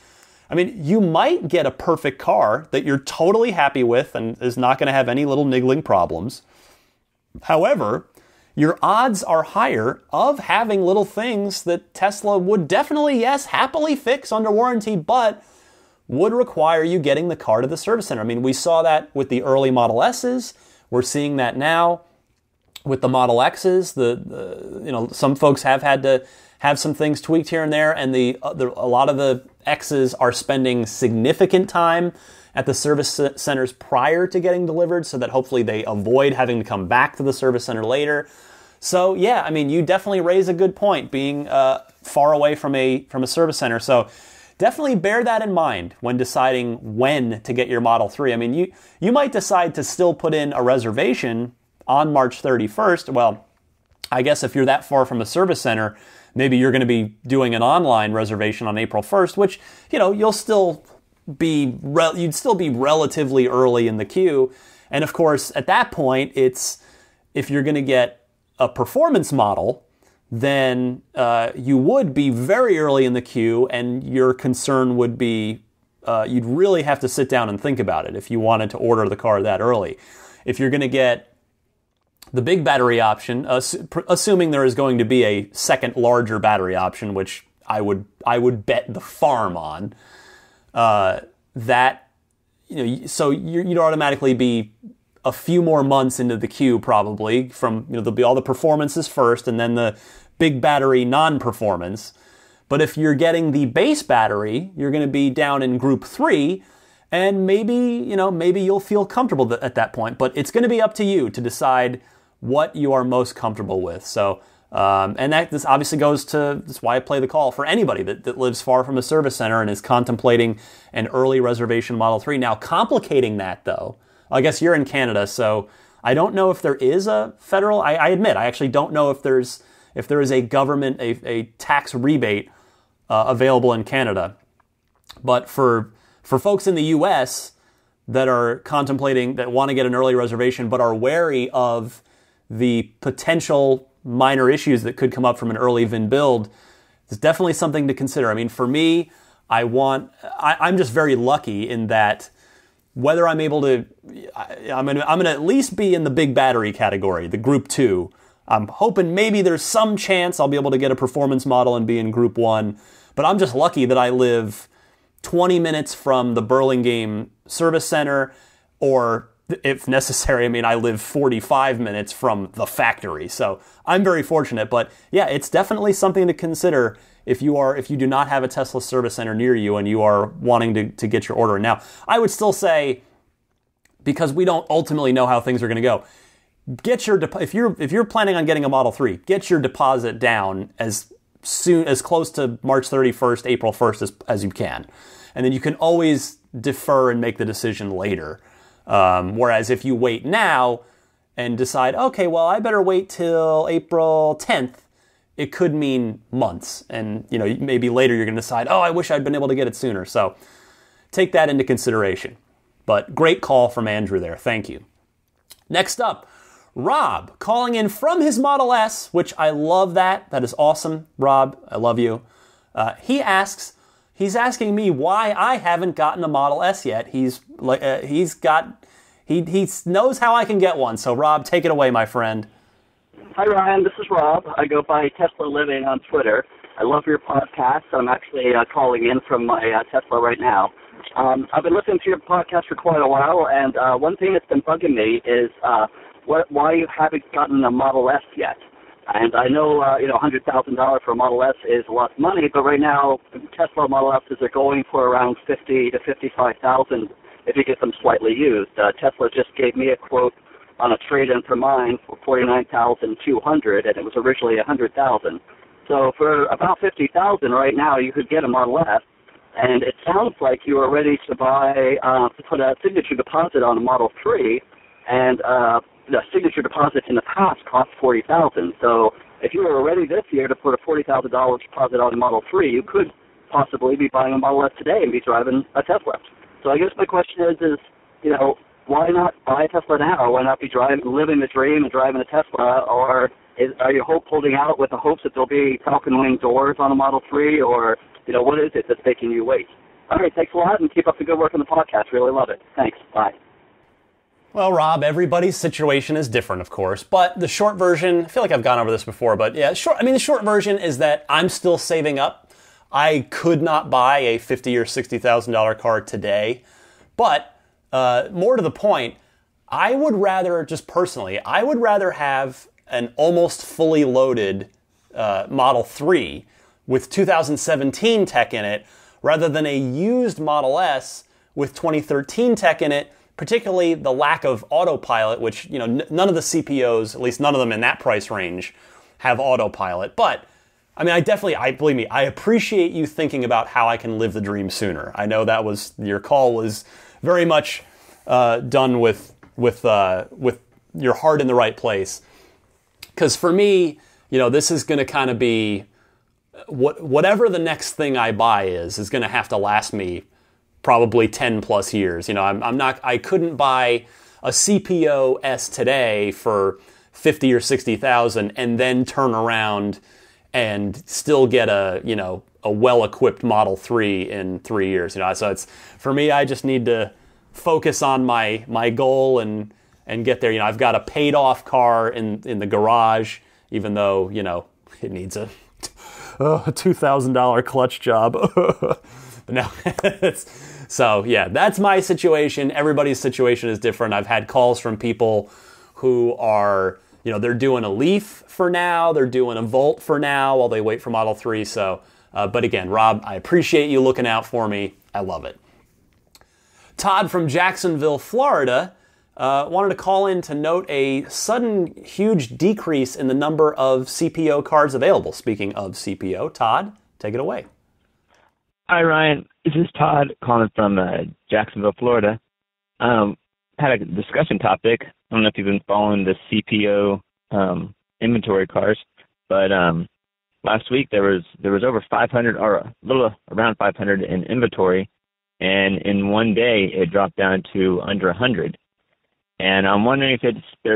I mean, you might get a perfect car that you're totally happy with and is not going to have any little niggling problems. However, your odds are higher of having little things that Tesla would definitely, yes, happily fix under warranty, but would require you getting the car to the service center. I mean, we saw that with the early Model S's. We're seeing that now with the Model X's. Some folks have had to have some things tweaked here and there, and a lot of the X's are spending significant time at the service centers prior to getting delivered, so that hopefully they avoid having to come back to the service center later. So yeah, I mean, you definitely raise a good point, being far away from a service center. So definitely bear that in mind when deciding when to get your Model 3. I mean, you might decide to still put in a reservation on March 31st. Well, I guess if you're that far from a service center, maybe you're going to be doing an online reservation on April 1st, which, you'd still be relatively early in the queue. And of course, at that point, if you're going to get a performance model, then you would be very early in the queue, and your concern would be you'd really have to sit down and think about it if you wanted to order the car that early. If you're going to get the big battery option, assuming there is going to be a second larger battery option, which I would bet the farm on, so you'd automatically be a few more months into the queue probably. From there'll be all the performances first, and then the big battery non-performance. But if you're getting the base battery, you're going to be down in group 3. And maybe you'll feel comfortable at that point, but it's going to be up to you to decide what you are most comfortable with. So, this obviously goes to, that's why I play the call for anybody that lives far from a service center and is contemplating an early reservation Model 3. Now, complicating that though, I guess you're in Canada, so I don't know if there is a federal, I admit, I actually don't know if there is a government, a tax rebate available in Canada. But for folks in the U.S. that are contemplating, that want to get an early reservation but are wary of the potential minor issues that could come up from an early VIN build, it's definitely something to consider. I mean, for me, I'm just very lucky in that whether I'm able to, I'm gonna at least be in the big battery category, the Group 2. I'm hoping maybe there's some chance I'll be able to get a performance model and be in Group 1, but I'm just lucky that I live 20 minutes from the Burlingame Service Center, or if necessary, I live 45 minutes from the factory. So I'm very fortunate, but yeah, it's definitely something to consider if you do not have a Tesla service center near you and you are wanting to get your order in. Now, I would still say, because we don't ultimately know how things are going to go, get your if you're planning on getting a Model 3, get your deposit down as close to March 31st, April 1st as you can. And then you can always defer and make the decision later. Whereas if you wait now and decide, okay, well, I better wait till April 10th, it could mean months. And, maybe later you're going to decide, oh, I wish I'd been able to get it sooner. So take that into consideration. But great call from Andrew there. Thank you. Next up, Rob calling in from his Model S, which I love that. That is awesome. Rob, I love you. He's asking me why I haven't gotten a Model S yet. He knows how I can get one. So Rob, take it away, my friend. Hi, Ryan. This is Rob. I go by Tesla Living on Twitter. I love your podcast. I'm actually calling in from my Tesla right now. I've been listening to your podcast for quite a while, and one thing that's been bugging me is why you haven't gotten a Model S yet. And I know, $100,000 for a Model S is a lot of money, but right now Tesla Model S's are going for around $50,000 to $55,000 if you get them slightly used. Tesla just gave me a quote on a trade-in for mine for $49,200, and it was originally $100,000. So for about $50,000 right now, you could get a Model S. And it sounds like you are ready to to put a signature deposit on a Model 3, and the signature deposit in the past cost $40,000. So if you were ready this year to put a $40,000 deposit on a Model 3, you could possibly be buying a Model S today and be driving a Tesla. So I guess my question is why not buy a Tesla now? Why not be living the dream and driving a Tesla? Or are you holding out with the hopes that there'll be Falcon Wing doors on a Model 3, or what is it that's making you wait? All right, thanks a lot, and keep up the good work on the podcast. Really love it. Thanks. Bye. Well, Rob, everybody's situation is different, of course, but the short version, I feel like I've gone over this before, but yeah, the short version is that I'm still saving up. I could not buy a $50,000 or $60,000 car today, but more to the point, I would rather have an almost fully loaded Model 3 with 2017 tech in it, rather than a used Model S with 2013 tech in it, particularly the lack of autopilot, which, none of the CPOs, at least none of them in that price range, have autopilot. But, believe me, I appreciate you thinking about how I can live the dream sooner. I know your call was very much done with your heart in the right place. Because for me, this is going to kind of be whatever the next thing I buy is going to have to last me probably 10 plus years. I couldn't buy a CPO S today for 50 or 60,000 and then turn around and still get a well-equipped Model 3 in 3 years. So it's, for me, I just need to focus on my goal and get there. I've got a paid off car in the garage, even though, it needs a $2,000 clutch job. But no, so yeah, that's my situation. Everybody's situation is different. I've had calls from people who are, they're doing a Leaf for now, they're doing a Volt for now while they wait for Model 3. So, but again, Rob, I appreciate you looking out for me. I love it. Todd from Jacksonville, Florida, wanted to call in to note a sudden huge decrease in the number of CPO cards available. Speaking of CPO, Todd, take it away. Hi, Ryan. This is Todd calling from Jacksonville, Florida. Had a discussion topic. I don't know if you've been following the CPO inventory cars, but last week there was over 500, or a little around 500 in inventory, and in one day it dropped down to under 100. And I'm wondering if they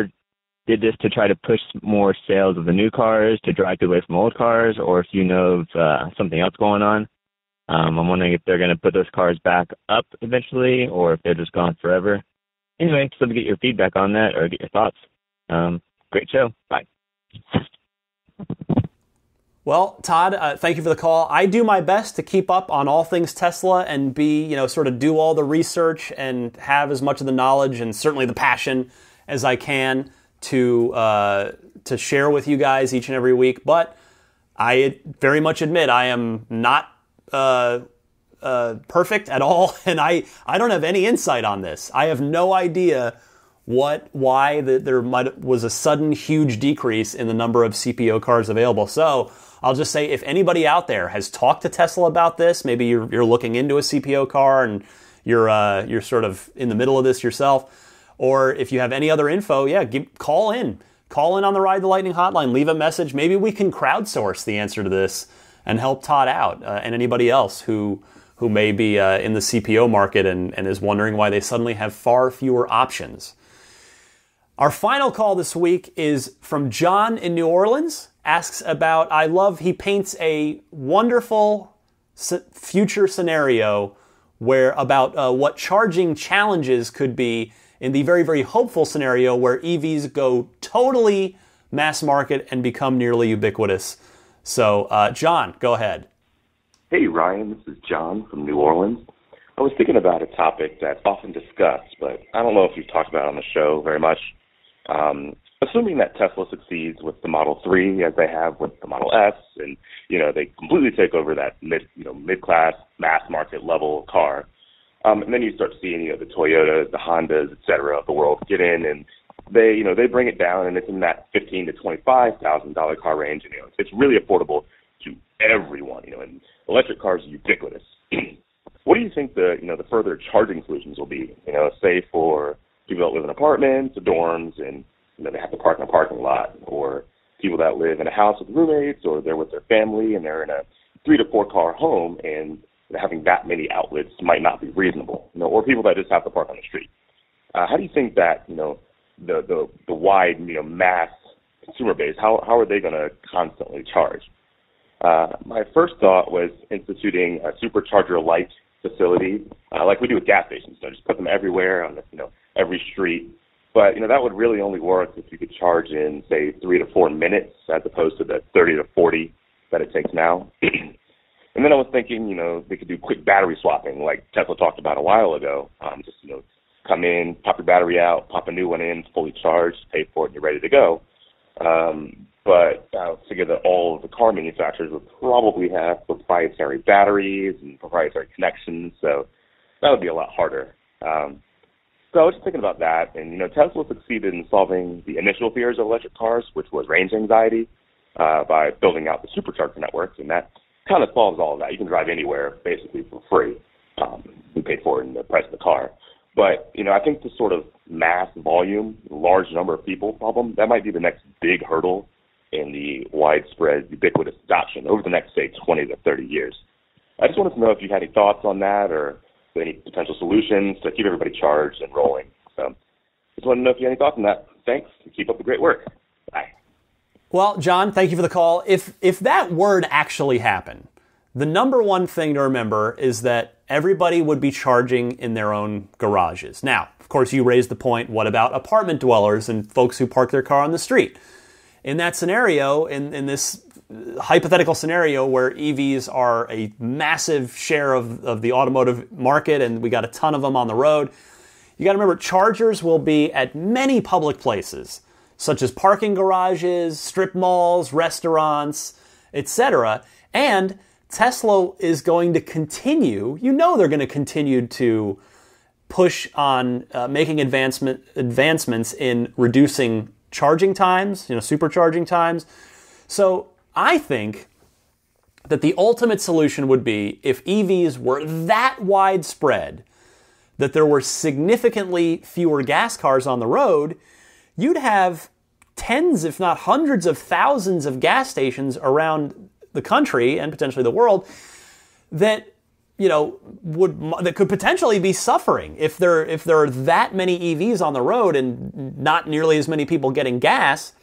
did this to try to push more sales of the new cars, to drive people away from old cars, or if you know of something else going on. I'm wondering if they're going to put those cars back up eventually, or if they're just gone forever. Anyway, just let me get your feedback on that, or get your thoughts. Great show. Bye. Well, Todd, thank you for the call. I do my best to keep up on all things Tesla and sort of do all the research and have as much of the knowledge and certainly the passion as I can to share with you guys each and every week. But I very much admit I am not perfect at all, and I don't have any insight on this. I have no idea why there was a sudden huge decrease in the number of CPO cars available. So I'll just say, if anybody out there has talked to Tesla about this, maybe you're looking into a CPO car and you're sort of in the middle of this yourself, or if you have any other info, call in on the Ride the Lightning hotline, leave a message. Maybe we can crowdsource the answer to this and help Todd out and anybody else who may be in the CPO market and is wondering why they suddenly have far fewer options. Our final call this week is from John in New Orleans. Asks about, he paints a wonderful future scenario about what charging challenges could be in the very, very hopeful scenario where EVs go totally mass market and become nearly ubiquitous. So, John, go ahead. Hey, Ryan, this is John from New Orleans. I was thinking about a topic that's often discussed, but I don't know if you've talked about it on the show very much. Assuming that Tesla succeeds with the Model 3 as they have with the Model S, and they completely take over that mid-class mass market level car, and then you start seeing the Toyotas, the Hondas, et cetera, of the world get in, and they bring it down, and it's in that $15,000 to $25,000 car range. And, it's really affordable to everyone. And electric cars are ubiquitous. What do you think the further charging solutions will be? Say for people that live in apartments, or dorms, and they have to park in a parking lot, or people that live in a house with roommates, or they're with their family and they're in a 3 to 4 car home, and having that many outlets might not be reasonable. Or people that just have to park on the street. How do you think that the wide mass consumer base, how are they going to constantly charge? My first thought was instituting a supercharger-like facility, like we do with gas stations. Just put them everywhere on every street. But that would really only work if you could charge in, say, 3 to 4 minutes, as opposed to the 30 to 40 that it takes now. And then I was thinking, they could do quick battery swapping, like Tesla talked about a while ago. Just come in, pop your battery out, pop a new one in, fully charged, pay for it, and you're ready to go. But I figure that all of the car manufacturers would probably have proprietary batteries and proprietary connections, so that would be a lot harder. So I was just thinking about that, and Tesla succeeded in solving the initial fears of electric cars, which was range anxiety, by building out the supercharger network, and that kind of solves all of that. You can drive anywhere basically for free. We paid for it in the price of the car. But I think the sort of mass volume, large number of people problem, that might be the next big hurdle in the widespread ubiquitous adoption over the next, say, 20 to 30 years. I just wanted to know if you had any thoughts on that, or any potential solutions to keep everybody charged and rolling. So just wanted to know if you had any thoughts on that. Thanks, and keep up the great work. Bye. Well, John, thank you for the call. If that were to actually happen, the number one thing to remember is that everybody would be charging in their own garages. Now, of course, you raised the point, what about apartment dwellers and folks who park their car on the street? In that scenario, in this hypothetical scenario where EVs are a massive share of the automotive market and we got a ton of them on the road, you got to remember chargers will be at many public places, such as parking garages, strip malls, restaurants, etc. And Tesla is going to continue, they're going to continue to push on making advancements in reducing charging times, supercharging times. So I think that the ultimate solution would be if EVs were that widespread, that there were significantly fewer gas cars on the road, you'd have tens, if not hundreds of thousands of gas stations around the country and potentially the world that that could potentially be suffering if there are that many EVs on the road and not nearly as many people getting gas.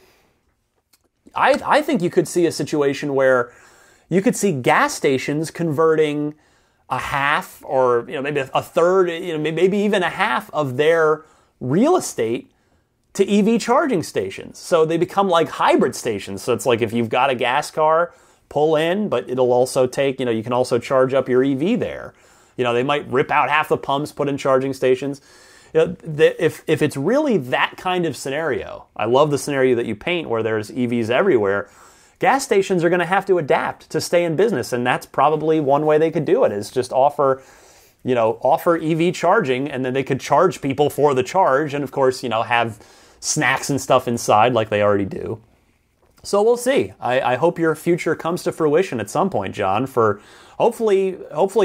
I think you could see a situation where you could see gas stations converting a half or maybe a third, maybe even a half of their real estate to EV charging stations. So they become like hybrid stations. So it's like if you've got a gas car, pull in, but it'll also take, you can also charge up your EV there. They might rip out half the pumps, put in charging stations. If it's really that kind of scenario, I love the scenario that you paint where there's EVs everywhere, gas stations are going to have to adapt to stay in business, and that's probably one way they could do it, is just offer EV charging, and then they could charge people for the charge, and of course, have snacks and stuff inside like they already do. So we'll see. I hope your future comes to fruition at some point, John, for hopefully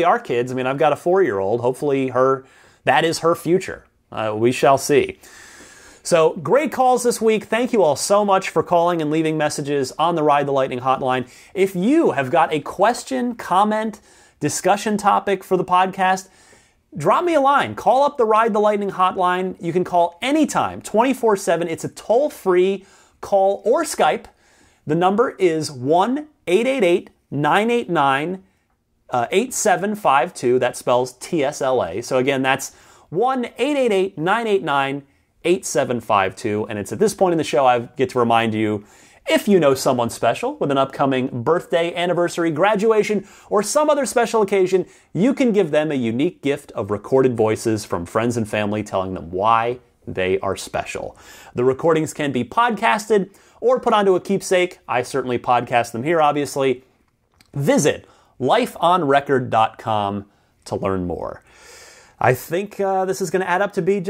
our kids. I mean, I've got a 4-year-old. Hopefully that is her future. We shall see. So great calls this week. Thank you all so much for calling and leaving messages on the Ride the Lightning hotline. If you have got a question, comment, discussion topic for the podcast, drop me a line. Call up the Ride the Lightning hotline. You can call anytime, 24/7. It's a toll-free call or Skype. The number is 1-888-989-8752. That spells TSLA. So again, that's 1-888-989-8752. And it's at this point in the show I get to remind you, if you know someone special with an upcoming birthday, anniversary, graduation, or some other special occasion, you can give them a unique gift of recorded voices from friends and family telling them why they are special. The recordings can be podcasted or put onto a keepsake. I certainly podcast them here, obviously. Visit lifeonrecord.com to learn more. I think this is going to add up to be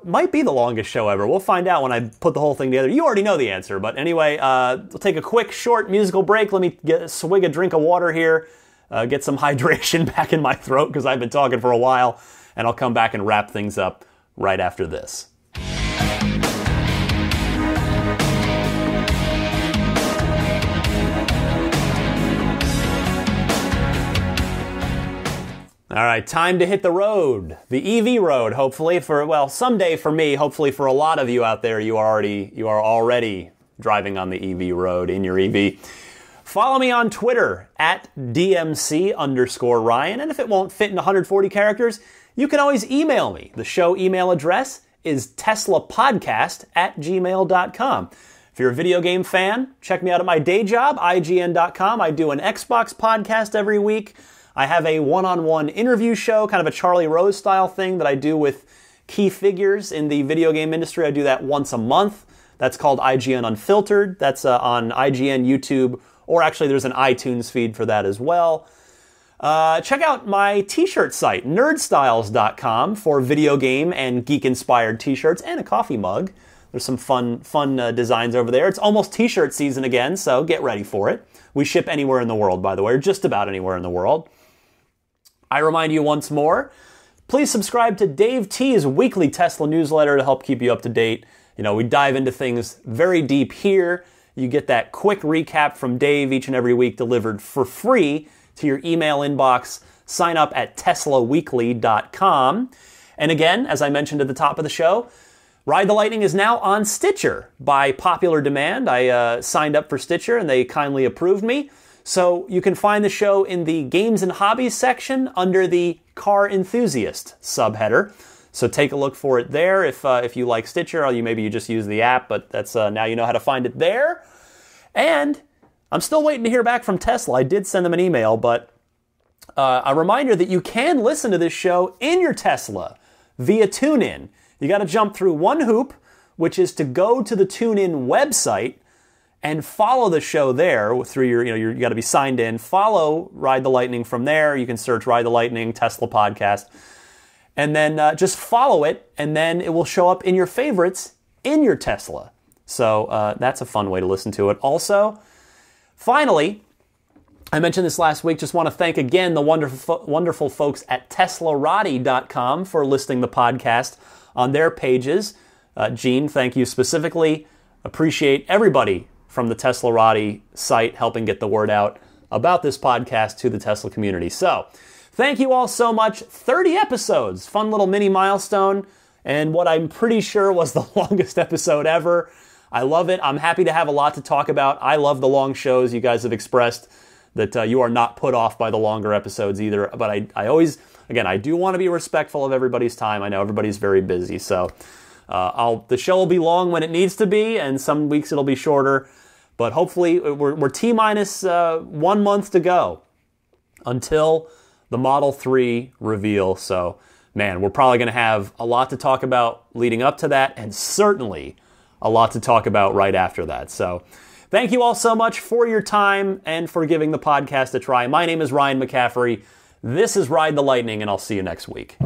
might be the longest show ever. We'll find out when I put the whole thing together. You already know the answer, but anyway, we'll take a quick, short musical break. Let me swig a drink of water here, get some hydration back in my throat because I've been talking for a while, and I'll come back and wrap things up right after this. All right, time to hit the road. The EV road, hopefully, someday for me, hopefully for a lot of you out there, you are already driving on the EV road in your EV. Follow me on Twitter at DMC_Ryan, and if it won't fit in 140 characters, you can always email me. The show email address is teslapodcast@gmail.com. If you're a video game fan, check me out at my day job, IGN.com. I do an Xbox podcast every week. I have a one-on-one interview show, kind of a Charlie Rose style thing that I do with key figures in the video game industry. I do that once a month. That's called IGN Unfiltered. That's on IGN, YouTube, or actually there's an iTunes feed for that as well. Check out my t-shirt site, nerdstyles.com, for video game and geek-inspired t-shirts and a coffee mug. There's some fun designs over there. It's almost t-shirt season again, so get ready for it. We ship anywhere in the world, by the way, or just about anywhere in the world. I remind you once more, please subscribe to Dave T's weekly Tesla newsletter to help keep you up to date. You know, we dive into things very deep here. You get that quick recap from Dave each and every week delivered for free to your email inbox. Sign up at teslaweekly.com. And again, as I mentioned at the top of the show, Ride the Lightning is now on Stitcher by popular demand. I signed up for Stitcher and they kindly approved me. So you can find the show in the Games and Hobbies section under the Car Enthusiast subheader. So take a look for it there if you like Stitcher, or maybe you just use the app, but that's now you know how to find it there. And I'm still waiting to hear back from Tesla. I did send them an email, but a reminder that you can listen to this show in your Tesla via TuneIn. You got to jump through one hoop, which is to go to the TuneIn website and follow the show there through you got to be signed in. Follow Ride the Lightning from there. You can search Ride the Lightning, Tesla Podcast, and then just follow it, and then it will show up in your favorites in your Tesla. So that's a fun way to listen to it. Also, finally, I mentioned this last week, just want to thank again the wonderful folks at teslarati.com for listing the podcast on their pages. Gene, thank you specifically. Appreciate everybody from the Teslarati site helping get the word out about this podcast to the Tesla community. So, thank you all so much. 30 episodes, fun little mini milestone, and what I'm pretty sure was the longest episode ever. I love it. I'm happy to have a lot to talk about. I love the long shows. You guys have expressed that you are not put off by the longer episodes either. But I always, again, I do want to be respectful of everybody's time. I know everybody's very busy, so the show will be long when it needs to be, and some weeks it'll be shorter. But hopefully, we're T-minus 1 month to go until the Model 3 reveal. So, man, we're probably going to have a lot to talk about leading up to that, and certainly a lot to talk about right after that. So, thank you all so much for your time and for giving the podcast a try. My name is Ryan McCaffrey. This is Ride the Lightning, and I'll see you next week.